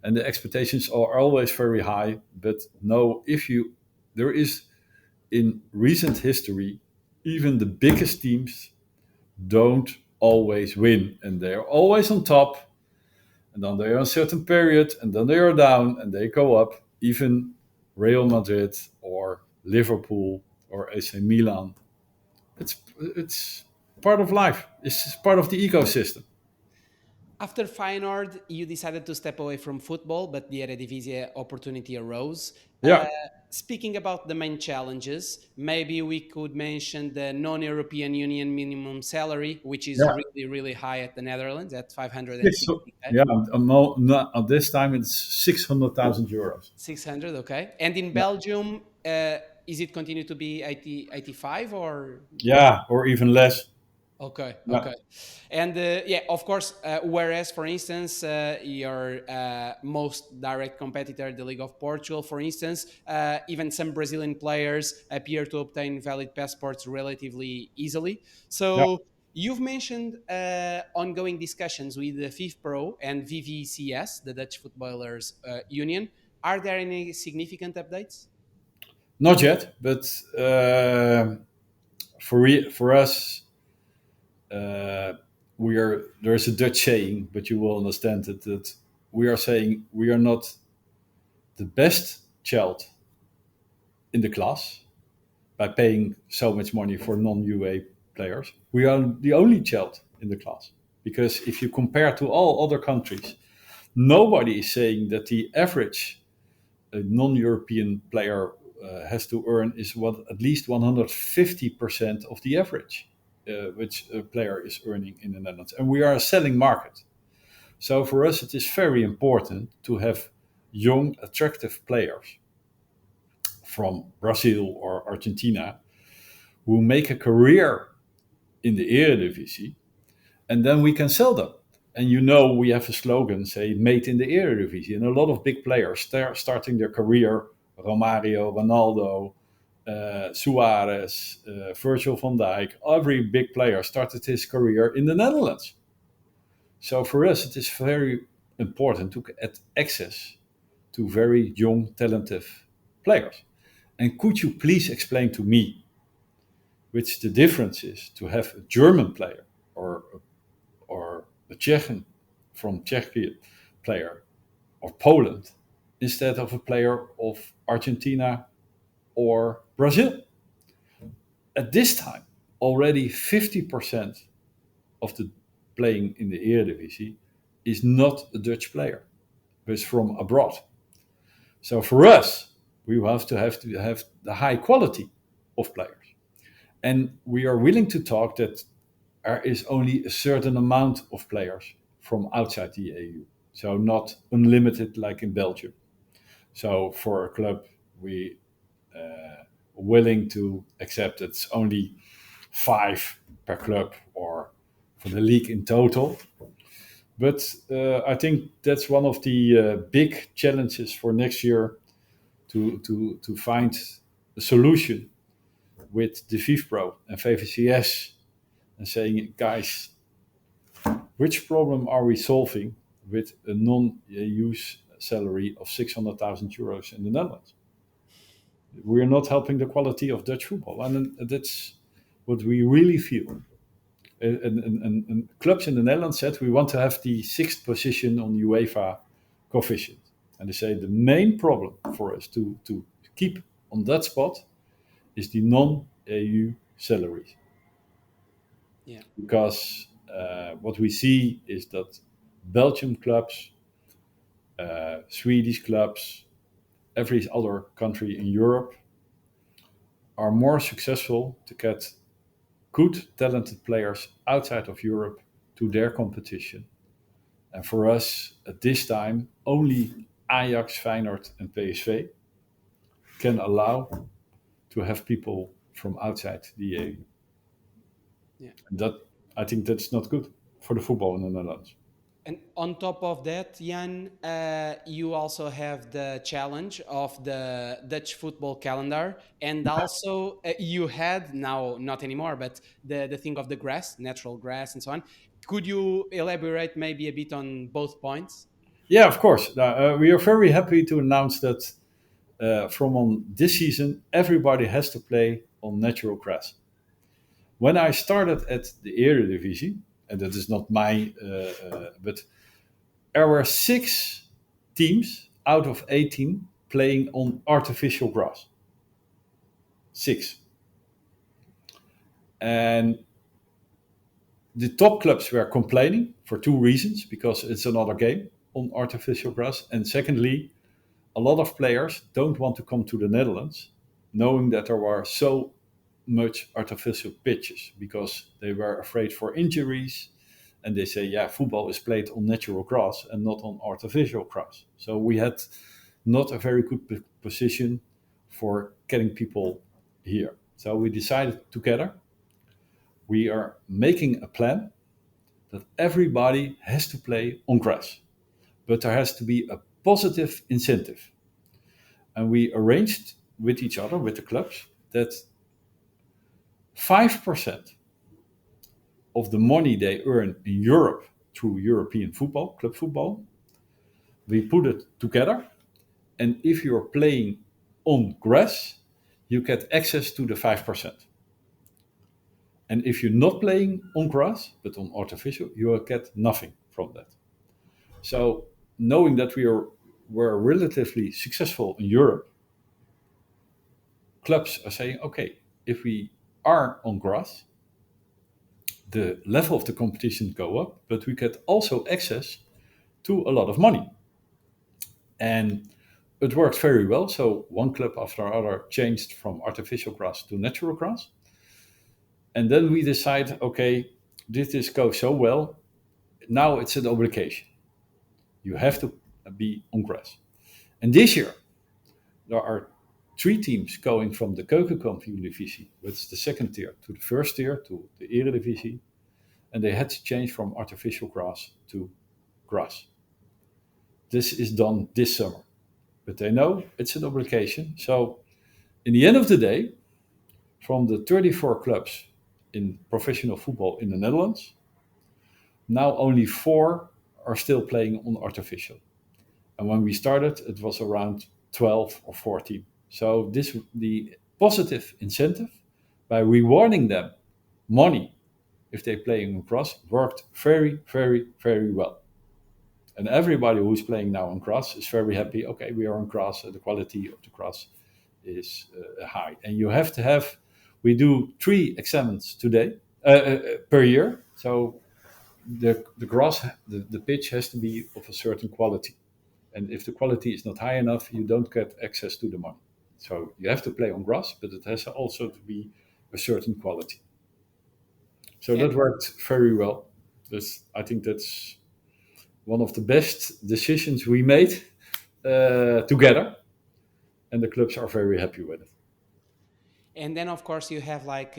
and the expectations are always very high. But no, if you there is in recent history, even the biggest teams don't always win, and they're always on top, and then they're on a certain period, and then they are down, and they go up. Even Real Madrid or Liverpool or AC Milan, it's part of life. It's part of the ecosystem. After Feyenoord, you decided to step away from football, but the Eredivisie opportunity arose. Yeah, Speaking about the main challenges, maybe we could mention the non-European Union minimum salary, which is yeah. really, really high at the Netherlands at So, 560K. yeah, at this time it's 600,000 euros. 600, okay. And in Yeah, Belgium, is it continue to be 85 or? yeah, or even less. Okay, Yeah, okay. And yeah, of course, whereas, for instance, your most direct competitor, the League of Portugal, for instance, even some Brazilian players appear to obtain valid passports relatively easily. yeah. So you've mentioned ongoing discussions with the FIFPro and VVCS, the Dutch Footballers Union. Are there any significant updates? Not yet, but for us, uh, we are. There is a Dutch saying, but you will understand it, that we are saying we are not the best child in the class by paying so much money for non-UA players. We are the only child in the class, because if you compare to all other countries, nobody is saying that the average non-European player has to earn is what at least 150% of the average which a player is earning in the Netherlands. And we are a selling market. So for us, it is very important to have young, attractive players from Brazil or Argentina who make a career in the Eredivisie, and then we can sell them. And we have a slogan, say, made in the Eredivisie. And a lot of big players starting their career, Romario, Ronaldo, Suarez, Virgil van Dijk, every big player started his career in the Netherlands. So for us, it is very important to get access to very young, talented players. And could you please explain to me which the difference is to have a German player or a Czech from Czechia player or Poland instead of a player of Argentina or Brazil? At this time, already 50% of the playing in the Eredivisie is not a Dutch player, but it's from abroad. So for us, we have to have the high quality of players. And we are willing to talk that there is only a certain amount of players from outside the EU. So not unlimited like in Belgium. So for a club, we willing to accept it's only 5 per club or for the league in total. But I think that's one of the big challenges for next year to find a solution with the FIFPro and VVCS and saying, guys, which problem are we solving with a non-use salary of 600,000 euros in the Netherlands? We're not helping the quality of Dutch football. And that's what we really feel. And clubs in the Netherlands said we want to have the 6th position on UEFA coefficient. And they say the main problem for us to keep on that spot is the non-EU salaries. Yeah. Because what we see is that Belgian clubs, Swedish clubs, every other country in Europe are more successful to get good, talented players outside of Europe to their competition. And for us, at this time, only Ajax, Feyenoord, and PSV can allow to have people from outside the EU. Yeah. And that, I think that's not good for the football in the Netherlands. And on top of that, Jan, you also have the challenge of the Dutch football calendar. And also you had, now not anymore, but the thing of the grass, natural grass and so on. Could you elaborate maybe a bit on both points? Yeah, of course. We are very happy to announce that from on this season, everybody has to play on natural grass. When I started at the Eredivisie, and that is not my, but there were 6 teams out of 18 playing on artificial grass. 6. And the top clubs were complaining for 2 reasons, because it's another game on artificial grass. And secondly, a lot of players don't want to come to the Netherlands knowing that there were so much artificial pitches because they were afraid for injuries. And they say, yeah, football is played on natural grass and not on artificial grass. So we had not a very good position for getting people here. So we decided together, we are making a plan that everybody has to play on grass. But there has to be a positive incentive. And we arranged with each other, with the clubs, that 5% of the money they earn in Europe through European football, club football, we put it together. And if you're playing on grass, you get access to the 5%. And if you're not playing on grass, but on artificial, you will get nothing from that. So knowing that were relatively successful in Europe, clubs are saying, okay, if we are on grass, the level of the competition go up, but we get also access to a lot of money. And it worked very well. So one club after another changed from artificial grass to natural grass. And then we decide, okay, this goes so well. Now it's an obligation. You have to be on grass. And this year, there are 3 teams going from the Keukenkampioen-divisie, which is the second tier, to the first tier, to the Eredivisie. And they had to change from artificial grass to grass. This is done this summer. But they know it's an obligation. So in the end of the day, from the 34 clubs in professional football in the Netherlands, now only 4 are still playing on artificial. And when we started, it was around 12 or 14. So the positive incentive by rewarding them money if they playing on grass worked very, very, very well. And everybody who's playing now on grass is very happy. Okay, we are on grass. The quality of the grass is high. And you have to have, we do 3 examines today per year. So the grass, the pitch has to be of a certain quality. And if the quality is not high enough, you don't get access to the money. So you have to play on grass, but it has also to be a certain quality. So that worked very well. I think that's one of the best decisions we made together. and the clubs are very happy with it. And then of course you have like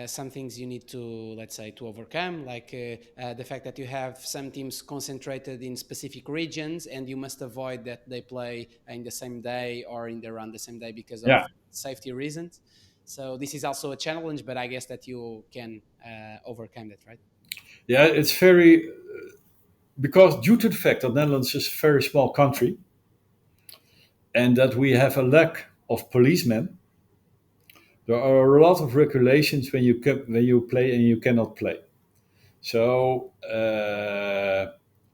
some things you need to, let's say, to overcome, like the fact that you have some teams concentrated in specific regions and you must avoid that they play in the same day or in around the same day because of Yeah, safety reasons. So this is also a challenge, but I guess that you can overcome that, right? yeah, it's very because due to the fact that Netherlands is a very small country and that we have a lack of policemen, there are a lot of regulations when you play and you cannot play. So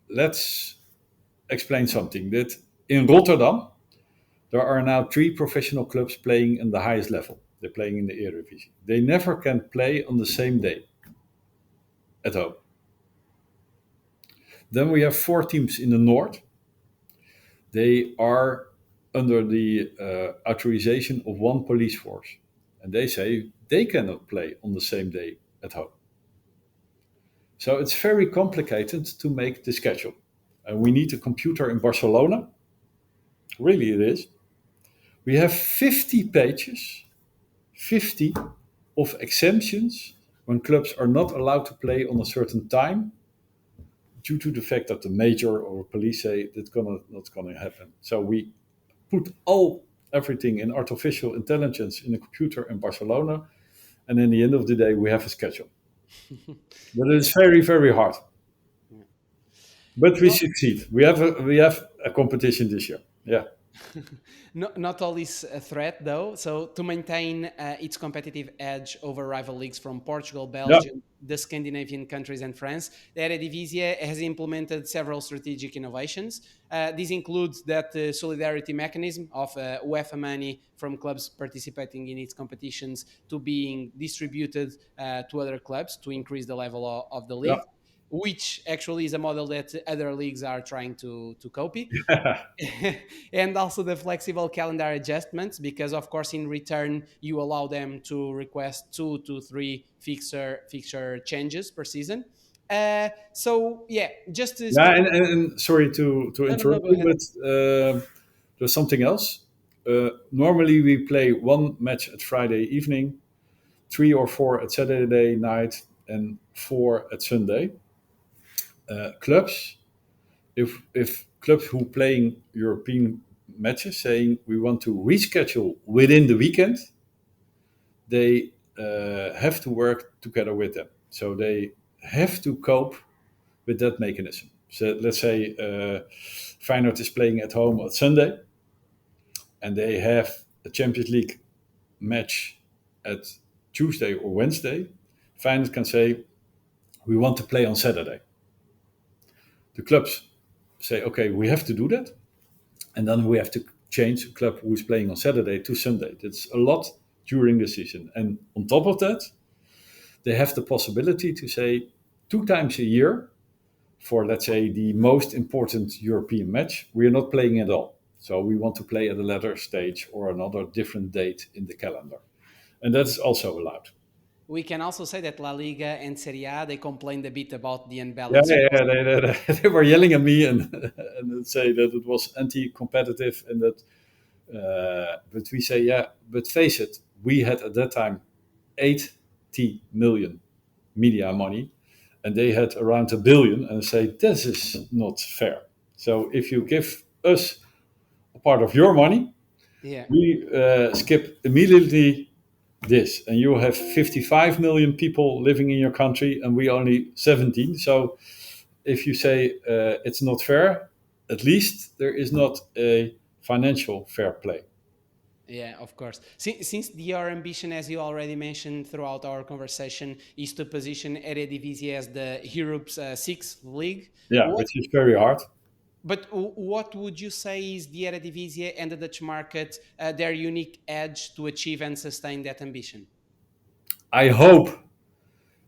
let's explain something. That in Rotterdam there are now 3 professional clubs playing in the highest level. They're playing in the Eredivisie. They never can play on the same day at home. Then we have 4 teams in the north. They are under the authorization of one police force. And they say they cannot play on the same day at home. So it's very complicated to make the schedule. And we need a computer in Barcelona. Really, it is. We have 50 pages, 50 of exemptions when clubs are not allowed to play on a certain time due to the fact that the major or police say that's not gonna happen. So we put everything in artificial intelligence in a computer in Barcelona, and in the end of the day we have a schedule. But it's very, very hard. Yeah. But we succeed. We have a competition this year. Yeah. Not all is a threat, though. So, to maintain its competitive edge over rival leagues from Portugal, Yeah. Belgium, the Scandinavian countries, and France, the Eredivisie has implemented several strategic innovations. These include that solidarity mechanism of UEFA money from clubs participating in its competitions to being distributed to other clubs to increase the level of the Yeah. league, which actually is a model that other leagues are trying to copy. And also the flexible calendar adjustments, because of course in return you allow them to request 2 to 3 fixture changes per season. So yeah, just to Yeah, speak. and sorry to No, no, no, interrupt go you, ahead. but there's something else. Normally we play one match at Friday evening, 3 or 4 at Saturday night, and 4 at Sunday. Clubs, if clubs who playing European matches saying we want to reschedule within the weekend, they have to work together with them. So they have to cope with that mechanism. So let's say Feyenoord is playing at home on Sunday, and they have a Champions League match at Tuesday or Wednesday. Feyenoord can say, we want to play on Saturday. The clubs say, okay, we have to do that. And then we have to change a club who is playing on Saturday to Sunday. That's a lot during the season. And on top of that, they have the possibility to say 2 times a year for, let's say, the most important European match, we are not playing at all. So we want to play at a later stage or another different date in the calendar. And that's also allowed. We can also say that La Liga and Serie A, they complained a bit about the Yeah, unbalanced. they were yelling at me and say that it was anti-competitive and that. But we say, yeah, but face it, we had at that time 80 million media money, and they had around 1 billion, and say this is not fair. So if you give us a part of your money, Yeah. we skip immediately this, and you have 55 million people living in your country, and we only 17. So if you say it's not fair, at least there is not a financial fair play. Yeah, of course. Since your ambition, as you already mentioned throughout our conversation, is to position Eredivisie as the Europe's sixth league, Yeah, what which is very hard. but what would you say is the Eredivisie and the Dutch market, their unique edge to achieve and sustain that ambition? I hope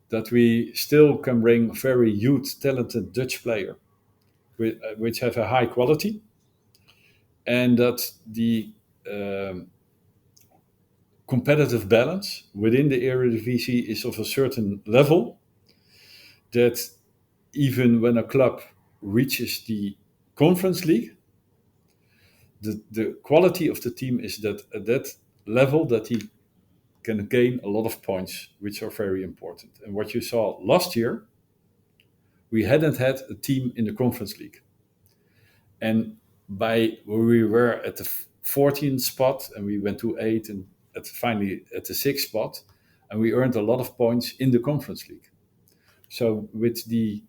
that we still can bring very youth, talented Dutch player, which have a high quality, and that the um, competitive balance within the Eredivisie is of a certain level that even when a club reaches the Conference League, the quality of the team is that at that level that he can gain a lot of points, which are very important. And what you saw last year, we hadn't had a team in the Conference League. And by where we were at the 14th spot, and we went to 8, and finally at the 6th spot, and we earned a lot of points in the Conference League. So with the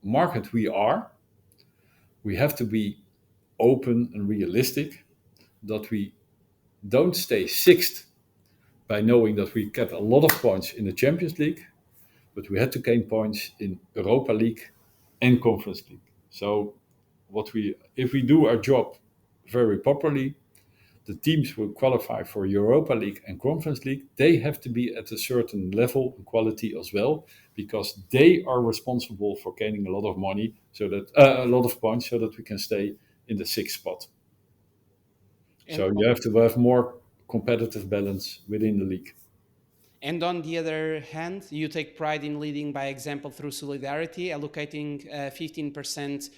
market we have to be open and realistic that we don't stay 6th by knowing that we get a lot of points in the Champions League, but we had to gain points in Europa League and Conference League. So if we do our job very properly, the teams will qualify for Europa League and Conference League. They have to be at a certain level and quality as well, because they are responsible for gaining a lot of money, so that a lot of points, so that we can stay in the 6th spot. And so you have to have more competitive balance within the league. And on the other hand, you take pride in leading by example through solidarity, allocating 15%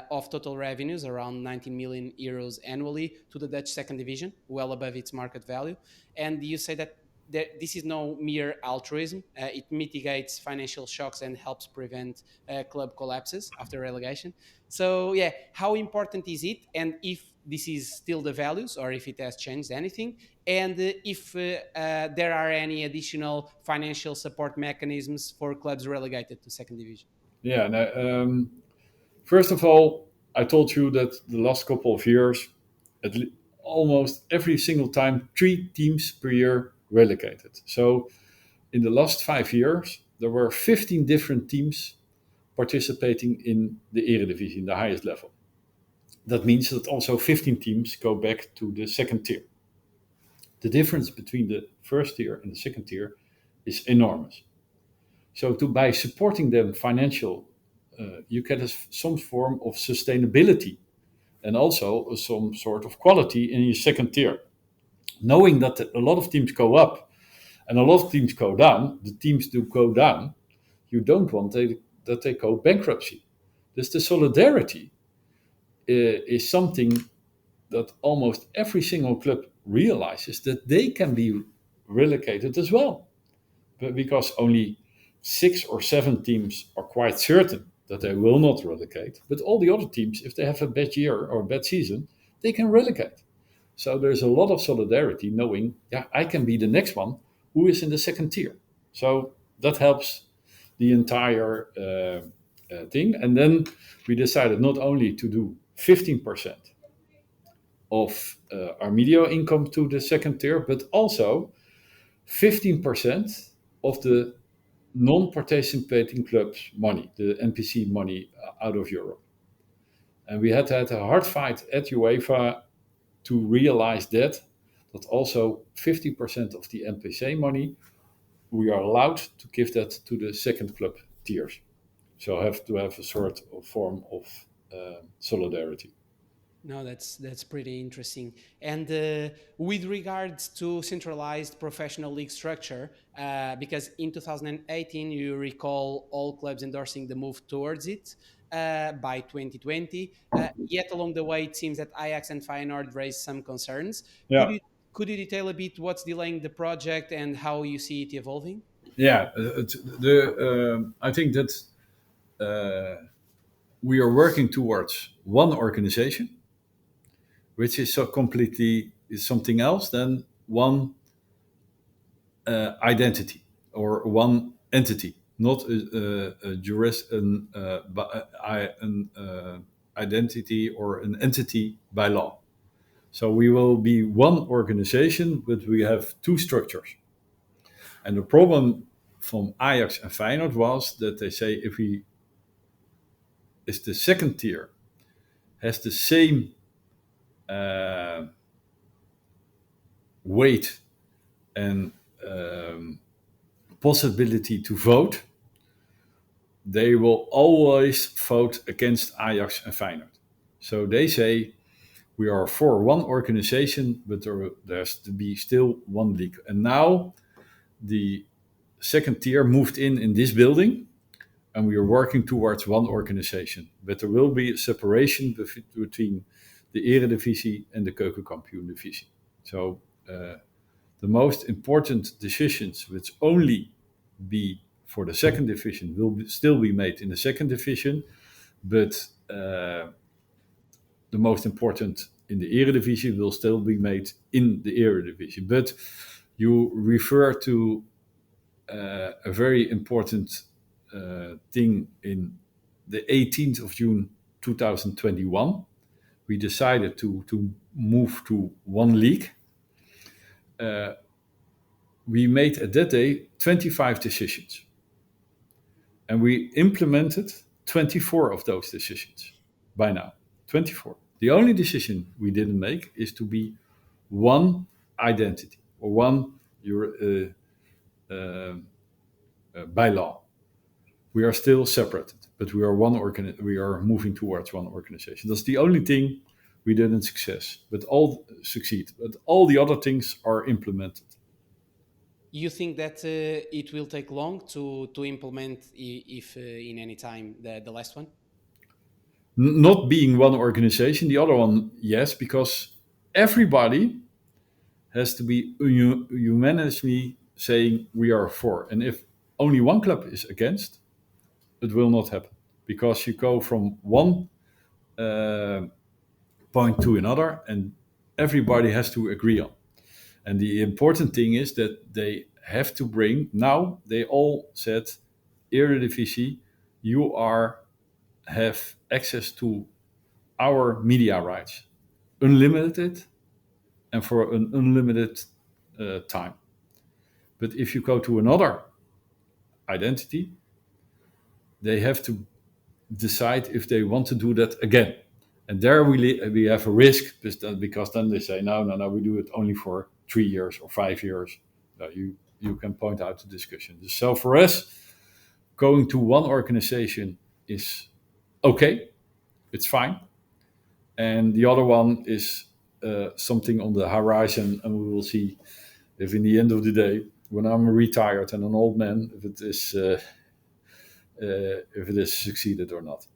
of total revenues, around 19 million euros annually, to the Dutch second division, well above its market value. And you say that this is no mere altruism. It mitigates financial shocks and helps prevent club collapses after relegation. So, yeah, how important is it? And if this is still the values, or if it has changed anything, and if there are any additional financial support mechanisms for clubs relegated to second division. Yeah, first of all, I told you that the last couple of years, almost every single time, 3 teams per year relegated. So in the last 5 years, there were 15 different teams participating in the Eredivisie, in the highest level. That means that also 15 teams go back to the second tier. The difference between the first tier and the second tier is enormous. So by supporting them you get some form of sustainability and also some sort of quality in your second tier. Knowing that a lot of teams go up and a lot of teams go down, the teams do go down, you don't want that they go bankruptcy. Thus the solidarity is something that almost every single club realizes, that they can be relegated as well. But because only 6 or 7 teams are quite certain that they will not relegate, but all the other teams, if they have a bad year or a bad season, they can relegate. So there's a lot of solidarity knowing, I can be the next one who is in the second tier. So that helps the entire thing. And then we decided not only to do 15% of our media income to the second tier, but also 15% of the non-participating clubs' money, the NPC money out of Europe. And we had a hard fight at UEFA to realize that also 50% of the NPC money, we are allowed to give that to the second club tiers. So have to have a sort of form of solidarity. No, that's pretty interesting. And with regards to centralized professional league structure, because in 2018 you recall all clubs endorsing the move towards it by 2020. Yet along the way, it seems that Ajax and Feyenoord raised some concerns. Yeah. Could you detail a bit what's delaying the project and how you see it evolving? Yeah, I think that we are working towards one organization, which is so completely is something else than one identity or one entity, not an identity or an entity by law. So we will be one organization, but we have 2 structures. And the problem from Ajax and Feyenoord was that they say if the second tier has the same weight and possibility to vote, they will always vote against Ajax and Feyenoord. So they say we are for one organization, but there has to be still one league. And now the second tier moved in this building, and we are working towards one organization. But there will be a separation between de Eredivisie en de Keukenkampioen-divisie. So the most important decisions which only be for the second division will still be made in the second division, but the most important in the Eredivisie will still be made in the Eredivisie. But you refer to a very important thing in the 18th of June 2021. We decided to move to one league. We made at that day 25 decisions. And we implemented 24 of those decisions by now. 24. The only decision we didn't make is to be one identity or one by law. We are still separated, but we are moving towards one organization. That's the only thing we didn't succeed. But all the other things are implemented. You think that it will take long to implement, if in any time, the last one? Not being one organization, the other one, yes, because everybody has to be unanimously saying we are for. And if only one club is against, it will not happen, because you go from one point to another and everybody has to agree on. And the important thing is that they have to bring, now they all said, Eredivisie, you have access to our media rights, unlimited and for an unlimited time. But if you go to another identity, they have to decide if they want to do that again. And there we have a risk, because then they say, no, we do it only for 3 years or 5 years. You can point out the discussion. So for us, going to one organization is okay, it's fine. And the other one is something on the horizon, and we will see if in the end of the day, when I'm retired and an old man, if it is succeeded or not.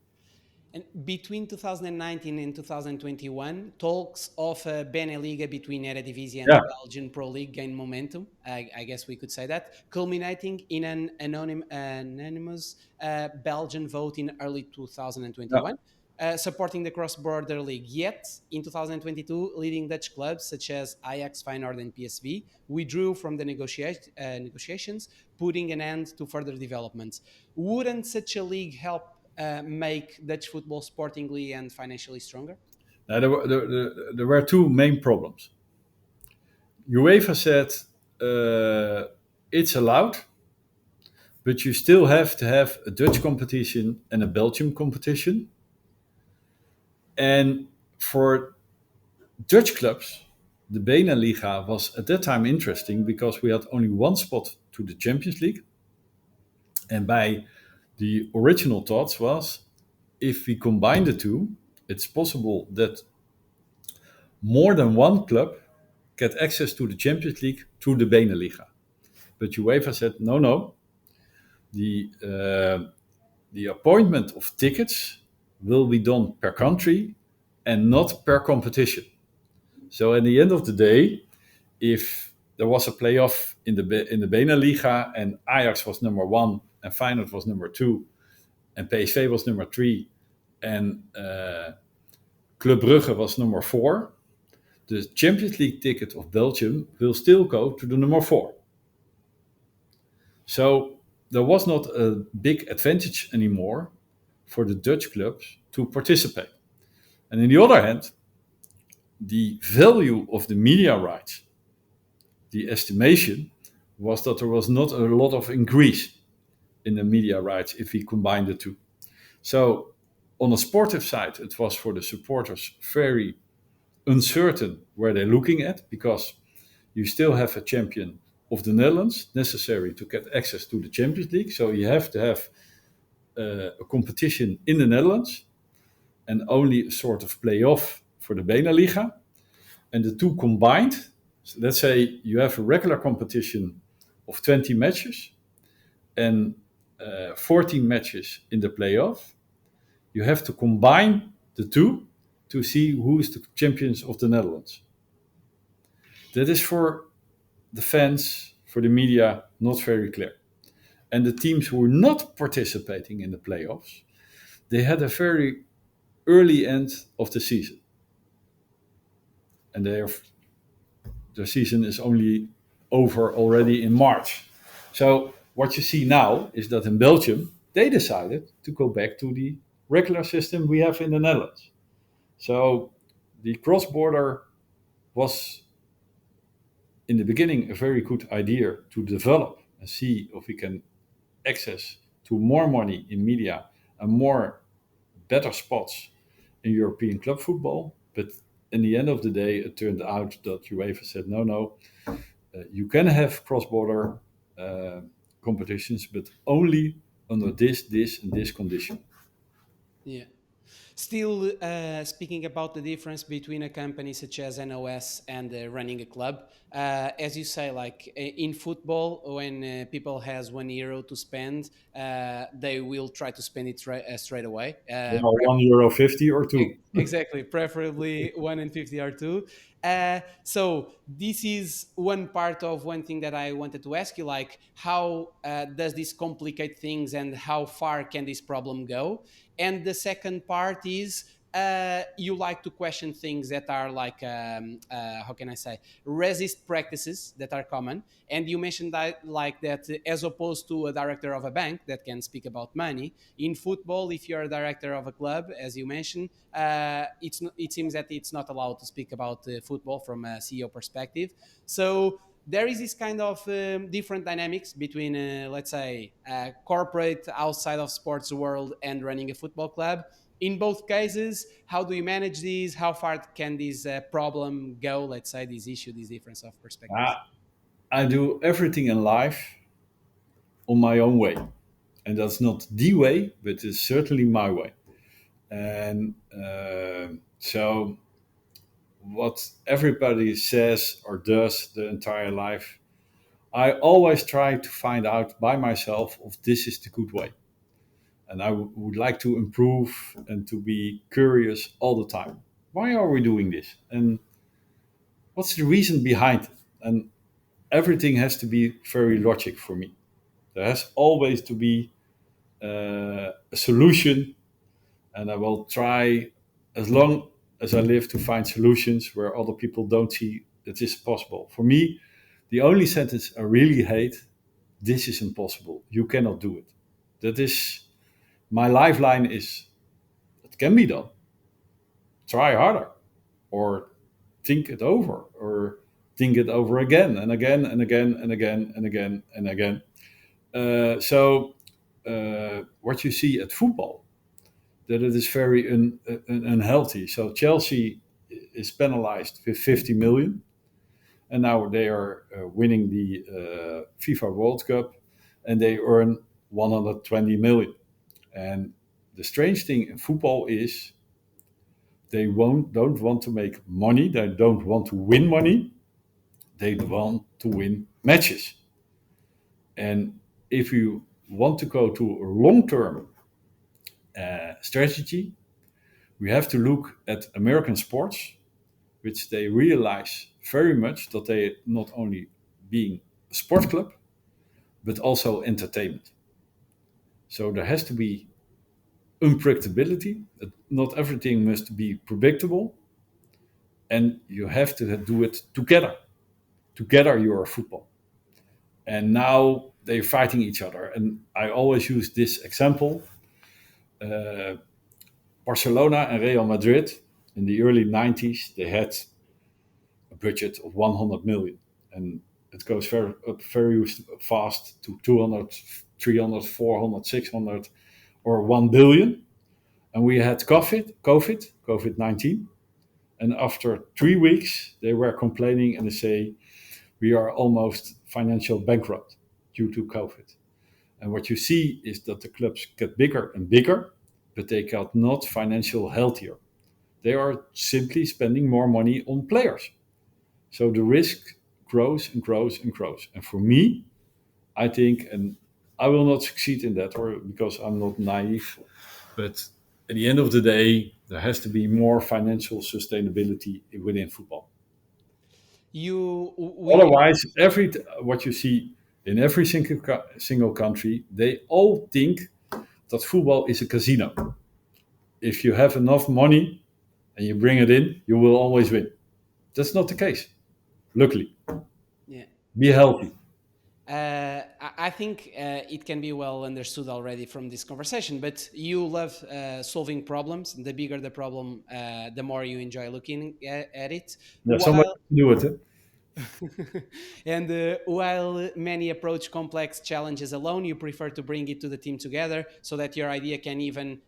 And between 2019 and 2021, talks of a Beneliga between Eredivisie and the Belgian Pro League gained momentum. I guess we could say that, culminating in an anonymous Belgian vote in early 2021. Supporting the cross-border league. Yet, in 2022, leading Dutch clubs such as Ajax, Feyenoord and PSV withdrew from the negotiations, putting an end to further developments. Wouldn't such a league help make Dutch football sportingly and financially stronger? There were two main problems. UEFA said it's allowed, but you still have to have a Dutch competition and a Belgian competition. And for Dutch clubs, the Beneliga was at that time interesting because we had only one spot to the Champions League. And by the original thoughts was, if we combine the two, it's possible that more than one club get access to the Champions League through the Beneliga. But UEFA said, no. The appointment of tickets will be done per country and not per competition. So at the end of the day, if there was a playoff in the Beneliga and Ajax was number 1 and Feyenoord was number 2 and PSV was number 3 and Club Brugge was number 4, the Champions League ticket of Belgium will still go to the number 4. So there was not a big advantage anymore for the Dutch clubs to participate. And on the other hand, the value of the media rights, the estimation was that there was not a lot of increase in the media rights if we combine the two. So on the sportive side, it was for the supporters very uncertain where they're looking at, because you still have a champion of the Netherlands necessary to get access to the Champions League. So you have to have a competition in the Netherlands and only a sort of playoff for the Beneliga. And the two combined, so let's say you have a regular competition of 20 matches and 14 matches in the playoff. You have to combine the two to see who is the champions of the Netherlands. That is for the fans, for the media, not very clear. And the teams who were not participating in the playoffs, they had a very early end of the season. And their season is only over already in March. So what you see now is that in Belgium, they decided to go back to the regular system we have in the Netherlands. So the cross-border was in the beginning a very good idea to develop and see if we can access to more money in media and more better spots in European club football. But in the end of the day, it turned out that UEFA said, no, you can have cross-border competitions, but only under this, and this condition. Yeah. Still, speaking about the difference between a company such as NOS and running a club, as you say, like in football, when people has €1 to spend, they will try to spend it straight away. €1.50 or two. Exactly, preferably 1 and 50 or two. So this is one part of one thing that I wanted to ask you, like how does this complicate things and how far can this problem go? And the second part is you like to question things that are like, how can I say, resist practices that are common. And you mentioned that, like that, as opposed to a director of a bank that can speak about money, in football, if you're a director of a club, as you mentioned, it seems that it's not allowed to speak about football from a CEO perspective. So there is this kind of different dynamics between, let's say, corporate outside of sports world and running a football club. In both cases, how do you manage these? How far can this problem go? Let's say this issue, this difference of perspectives. I do everything in life on my own way. And that's not the way, but it's certainly my way. And so what everybody says or does the entire life, I always try to find out by myself if this is the good way. And I would like to improve and to be curious all the time. Why are we doing this? And what's the reason behind it? And everything has to be very logic for me. There has always to be a solution, and I will try as long as I live to find solutions where other people don't see that this is possible. For me, the only sentence I really hate, this is impossible. You cannot do it. That is, my lifeline is, it can be done. Try harder, or think it over, or think it over again and again and again and again and again and again. What you see at football, that it is very unhealthy. So Chelsea is penalized with 50 million, and now they are winning the FIFA World Cup, and they earn 120 million. And the strange thing in football is they don't want to make money, they don't want to win money, they want to win matches. And if you want to go to a long-term strategy, we have to look at American sports, which they realize very much that they not only being a sports club, but also entertainment. So there has to be unpredictability. Not everything must be predictable, and you have to do it together. Together, you are football. And now they're fighting each other. And I always use this example. Barcelona and Real Madrid in the early 90s, they had a budget of 100 million. And it goes very fast to 200, 300, 400, 600, or 1 billion. And we had COVID-19. And after 3 weeks, they were complaining and they say, we are almost financial bankrupt due to COVID. And what you see is that the clubs get bigger and bigger, but they got not financial healthier. They are simply spending more money on players. So the risk grows and grows and grows. And for me, I think, and I will not succeed in that, or because I'm not naive, but at the end of the day, there has to be more financial sustainability within football. You we Otherwise, every what you see in every single country, they all think that football is a casino. If you have enough money and you bring it in, you will always win. That's not the case. Luckily, Yeah. be healthy. I think it can be well understood already from this conversation, but you love solving problems. The bigger the problem, the more you enjoy looking at it. Yeah, somebody While to do it. and while many approach complex challenges alone, you prefer to bring it to the team together so that your idea can even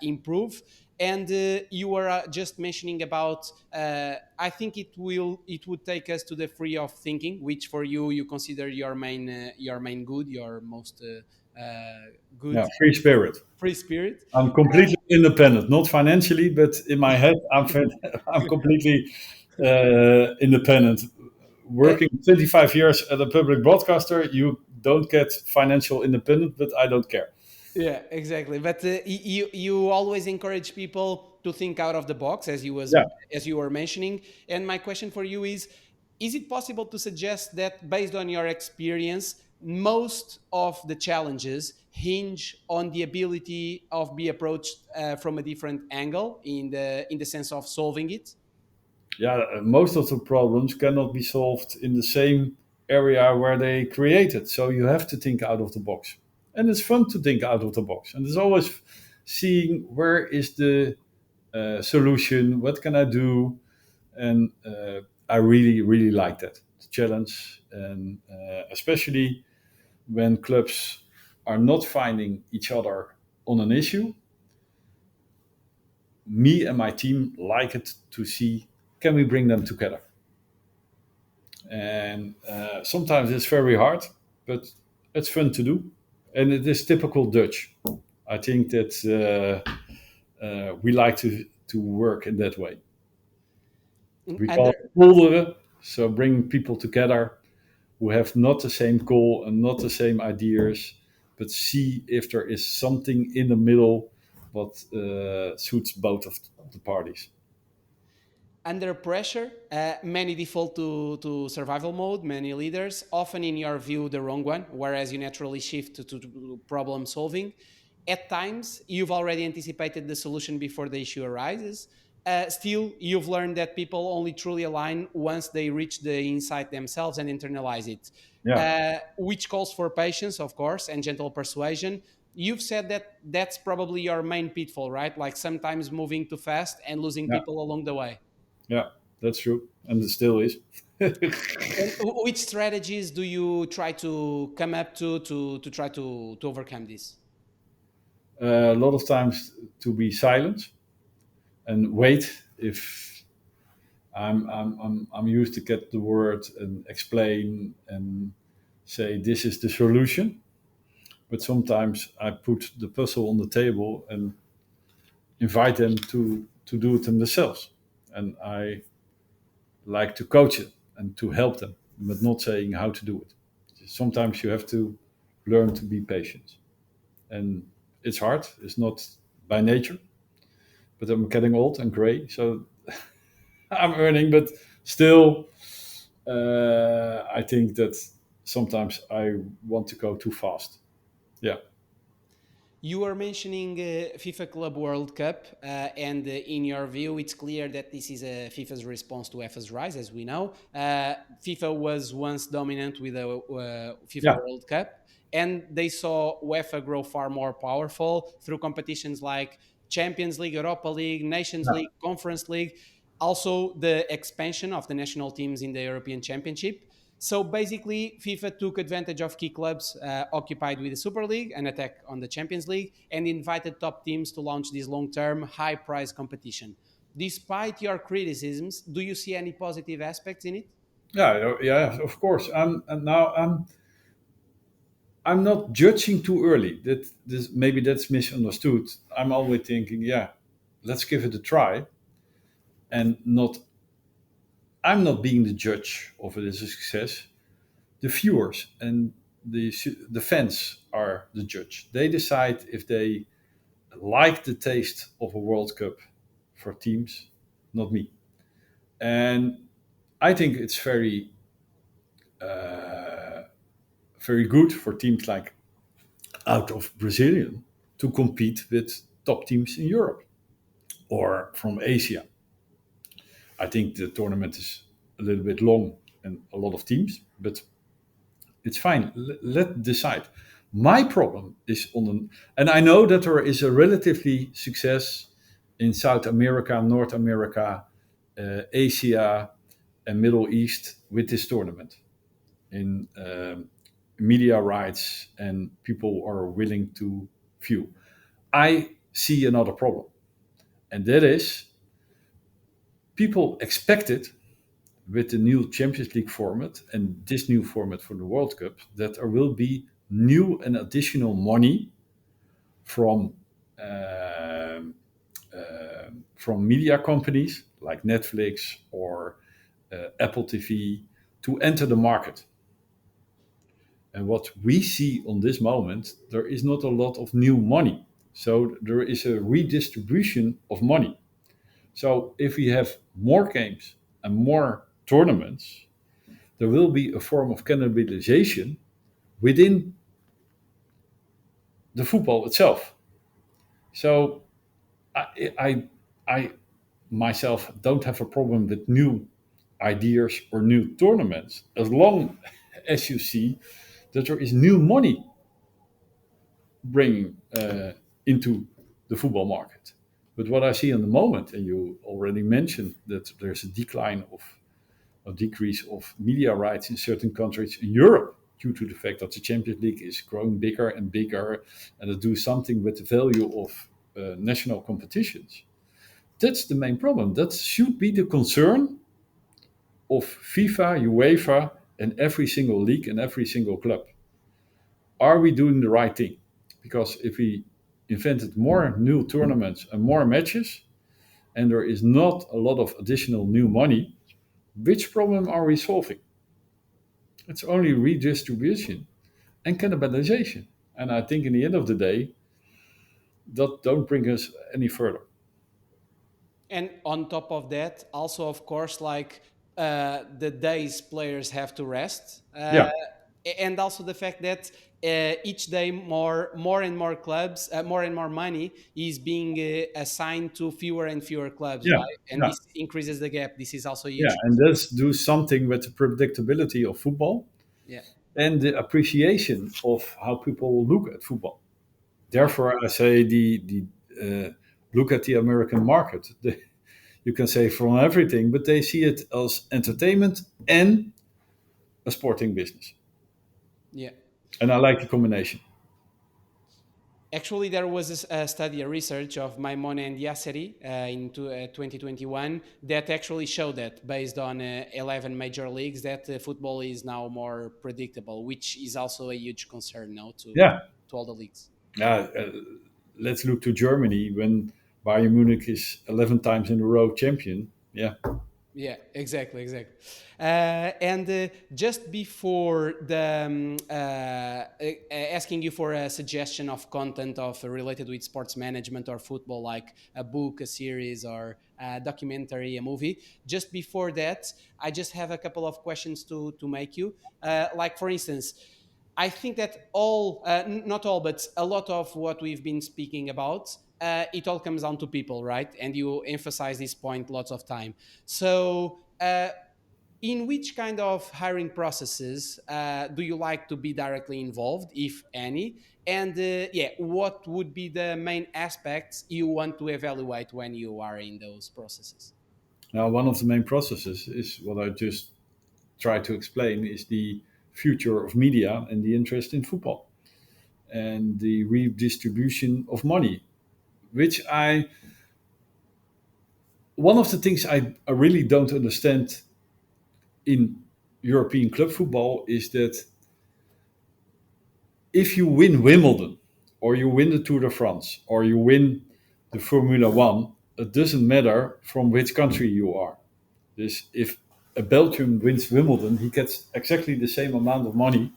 improve. And you were just mentioning about, I think it would take us to the free of thinking, which for you consider your main good, your most good Yeah, free spirit. free spirit. I'm completely independent, not financially, but in my head, I'm completely independent. Uh, Working 25 years at a public broadcaster, you don't get financial independent, but I don't care. Yeah, exactly. But you always encourage people to think out of the box, Yeah, as you were mentioning. And my question for you is it possible to suggest that based on your experience, most of the challenges hinge on the ability of be approached from a different angle in the sense of solving it? yeah. Most of the problems cannot be solved in the same area where they created. So you have to think out of the box, and it's fun to think out of the box. And it's always seeing where is the solution, what can I do, and I really really like that the challenge, and especially when clubs are not finding each other on an issue. Me and my team like it to see, can we bring them together, and sometimes it's very hard, but it's fun to do, and it is typical Dutch. I think that we like to work in that way. We And call there, it polderen, so bringing people together who have not the same goal and not the same ideas, but see if there is something in the middle what suits both of the parties. under pressure, many default to survival mode, many leaders, often in your view, the wrong one, whereas you naturally shift to problem solving. At times, you've already anticipated the solution before the issue arises. Still, you've learned that people only truly align once they reach the insight themselves and internalize it, Yeah, which calls for patience, of course, and gentle persuasion. You've said that that's probably your main pitfall, right? Like sometimes moving too fast and losing yeah, people along the way. yeah, that's true, and it still is. And which strategies do you try to come up to try to overcome this? A lot of times to be silent and wait if I'm used to get the word and explain and say this is the solution. But sometimes I put the puzzle on the table and invite them to do it themselves. And I like to coach it and to help them, but not saying how to do it. Sometimes you have to learn to be patient. And it's hard, it's not by nature, but I'm getting old and gray, so I'm earning, but still, I think that sometimes I want to go too fast. Yeah, You were mentioning FIFA Club World Cup, and in your view, it's clear that this is FIFA's response to UEFA's rise, as we know. FIFA was once dominant with the FIFA yeah, World Cup, and they saw UEFA grow far more powerful through competitions like Champions League, Europa League, Nations yeah, League, Conference League, also the expansion of the national teams in the European Championship. So basically, FIFA took advantage of key clubs occupied with the Super League, an attack on the Champions League, and invited top teams to launch this long term, high price competition. Despite your criticisms, do you see any positive aspects in it? yeah, yeah. Of course, and now I'm not judging too early. That this maybe that's misunderstood. I'm always thinking, yeah, let's give it a try, and not. I'm not being the judge of it as a success. The viewers and the fans are the judge. They decide if they like the taste of a World Cup for teams, not me. And I think it's very good for teams like out of Brazilian to compete with top teams in Europe or from Asia. I think the tournament is a little bit long and a lot of teams, but it's fine. Let decide. My problem is and I know that there is a relatively success in South America, North America, Asia, and Middle East with this tournament in media rights, and people are willing to view. I see another problem, and that is people expected with the new Champions League format and this new format for the World Cup that there will be new and additional money from media companies like Netflix or Apple TV to enter the market. And what we see on this moment, there is not a lot of new money. So there is a redistribution of money. So if we have more games and more tournaments, there will be a form of cannibalization within the football itself. So I myself don't have a problem with new ideas or new tournaments as long as you see that there is new money bringing into the football market. But what I see in the moment, and you already mentioned that there's a decrease of media rights in certain countries in Europe due to the fact that the Champions League is growing bigger and bigger, and to do something with the value of national competitions. That's the main problem. That should be the concern of FIFA, UEFA, and every single league and every single club. Are we doing the right thing? Because if we invented more new tournaments and more matches, and there is not a lot of additional new money, which problem are we solving? It's only redistribution and cannibalization. And I think in the end of the day, that don't bring us any further. And on top of that, also, of course, like the days players have to rest, Yeah, and also the fact that each day more and more clubs, more and more money is being assigned to fewer and fewer clubs, yeah, right? And yeah, this increases the gap. This is also a yeah. huge And concern. let's do something with the predictability of football Yeah, and the appreciation of how people look at football. Therefore, I say look at the American market. You can say from everything, but they see it as entertainment and a sporting business. yeah. And I like the combination. Actually, there was a study, a research of Maimone and Yasseri in 2021 that actually showed that based on 11 major leagues that football is now more predictable, which is also a huge concern now Yeah, to all the leagues. yeah. Let's look to Germany when Bayern Munich is 11 times in a row champion. Yeah, Yeah, exactly. And just before asking you for a suggestion of content of related with sports management or football, like a book, a series, or a documentary, a movie. Just before that, I just have a couple of questions to make you. Like for instance, I think that not all, but a lot of what we've been speaking about, it all comes down to people, right? And you emphasize this point lots of time. So, in which kind of hiring processes do you like to be directly involved, if any? And yeah, what would be the main aspects you want to evaluate when you are in those processes? now one of the main processes is what I just tried to explain is the future of media and the interest in football and the redistribution of money, which one of the things I really don't understand in European club football is that if you win Wimbledon or you win the Tour de France or you win the Formula One, it doesn't matter from which country you are. This if a Belgian wins Wimbledon, he gets exactly the same amount of money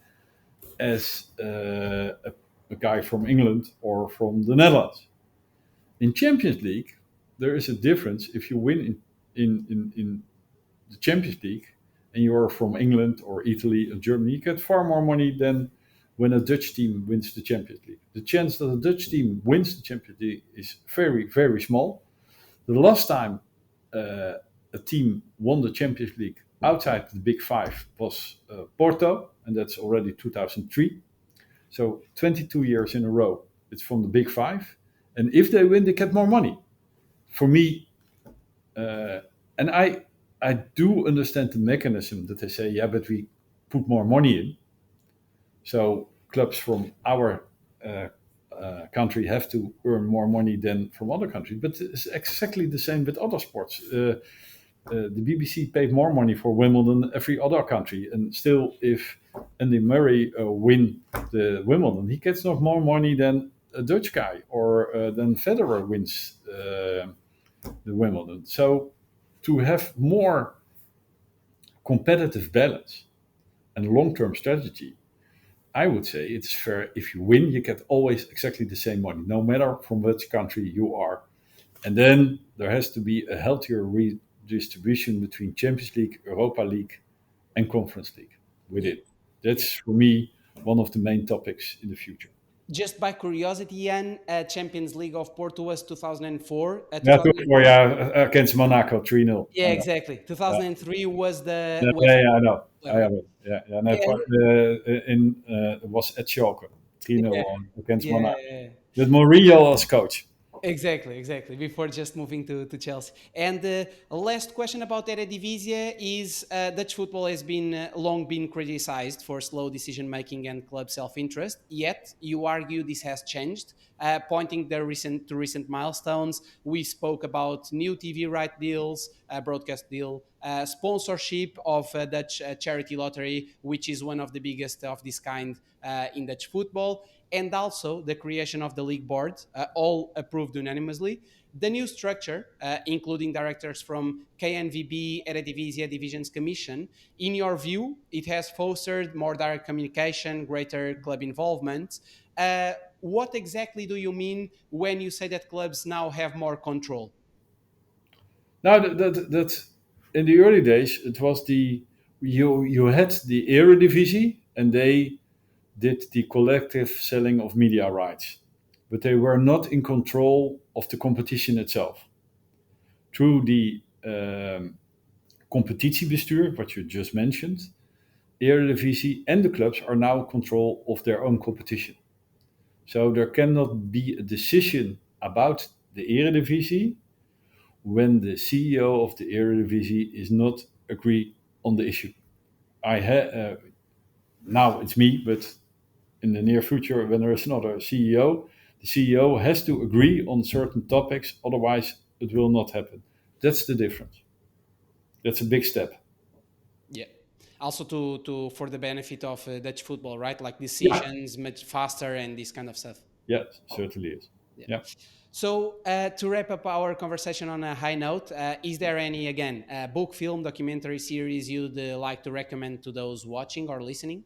as a guy from England or from the Netherlands. In Champions League, there is a difference. If you win in the Champions League and you are from England or Italy or Germany, you get far more money than when a Dutch team wins the Champions League. The chance that a Dutch team wins the Champions League is very, very small. The last time a team won the Champions League outside the Big Five was Porto, and that's already 2003. So 22 years in a row, it's from the Big Five. And if they win, they get more money. For me, and I do understand the mechanism that they say, yeah, but we put more money in. So clubs from our country have to earn more money than from other countries. But it's exactly the same with other sports. The BBC paid more money for Wimbledon than every other country, and still, if Andy Murray win the Wimbledon, he gets not more money than a Dutch guy or than Federer wins the Wimbledon. So, to have more competitive balance and long-term strategy, I would say it's fair. If you win, you get always exactly the same money, no matter from which country you are. And then there has to be a healthier redistribution between Champions League, Europa League, and Conference League within. That's for me one of the main topics in the future. Just by curiosity, Jan, Champions League of Porto was 2004. Yeah, against Monaco, 3-0. Yeah, exactly. 2003 was the Yeah, I know. I level. have it. Yeah, and it was at Schalke, 3-0 Yeah, against Monaco. yeah. With Mourinho as coach. Exactly. Before just moving to Chelsea. And the last question about Eredivisie is Dutch football has been long been criticized for slow decision making and club self-interest. Yet you argue this has changed, pointing to recent milestones. We spoke about new TV right deals, broadcast deal, sponsorship of Dutch charity lottery, which is one of the biggest of this kind in Dutch football, and also the creation of the league board, all approved unanimously. The new structure, including directors from KNVB, Eredivisie Divisions Commission, in your view, it has fostered more direct communication, greater club involvement. What exactly do you mean when you say that clubs now have more control? Now that in the early days, it was you had the Eredivisie, and they did the collective selling of media rights, but they were not in control of the competition itself. Through the competitiebestuur, what you just mentioned, Eredivisie and the clubs are now in control of their own competition. So there cannot be a decision about the Eredivisie when the CEO of the Eredivisie is not agree on the issue. Now it's me, but in the near future, when there is another CEO, the CEO has to agree on certain topics, otherwise it will not happen. That's the difference. That's a big step. Yeah. Also to for the benefit of Dutch football, right? Like Yeah, decisions much faster and this kind of stuff. yeah, certainly is. Yeah. Yeah. So to wrap up our conversation on a high note, is there any, again, book, film, documentary series you'd like to recommend to those watching or listening?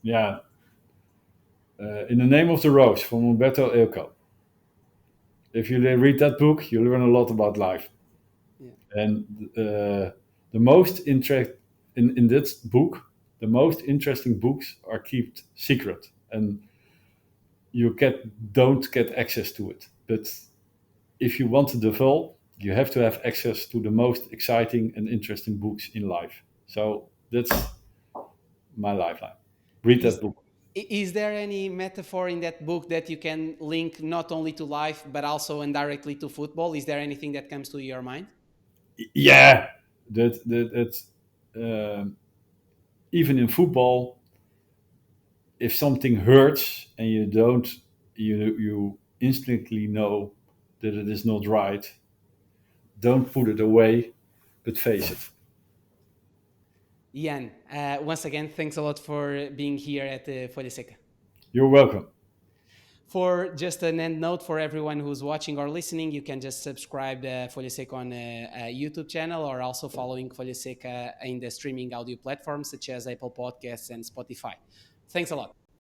Yeah. In the Name of the Rose from Umberto Eco. If you read that book, you learn a lot about life. Yeah. And the most in that book, the most interesting books are kept secret, and you don't get access to it. But if you want to develop, you have to have access to the most exciting and interesting books in life. So that's my lifeline. Read Is, that book. is there any metaphor in that book that you can link not only to life, but also indirectly to football? Is there anything that comes to your mind? Yeah, that's even in football. If something hurts and you instantly know that it is not right, don't put it away, but face it. Jan, once again, thanks a lot for being here at Folha Seca. You're welcome. For just an end note for everyone who's watching or listening, you can just subscribe to Folha Seca on a YouTube channel, or also following Folha Seca in the streaming audio platforms such as Apple Podcasts and Spotify. Thanks a lot.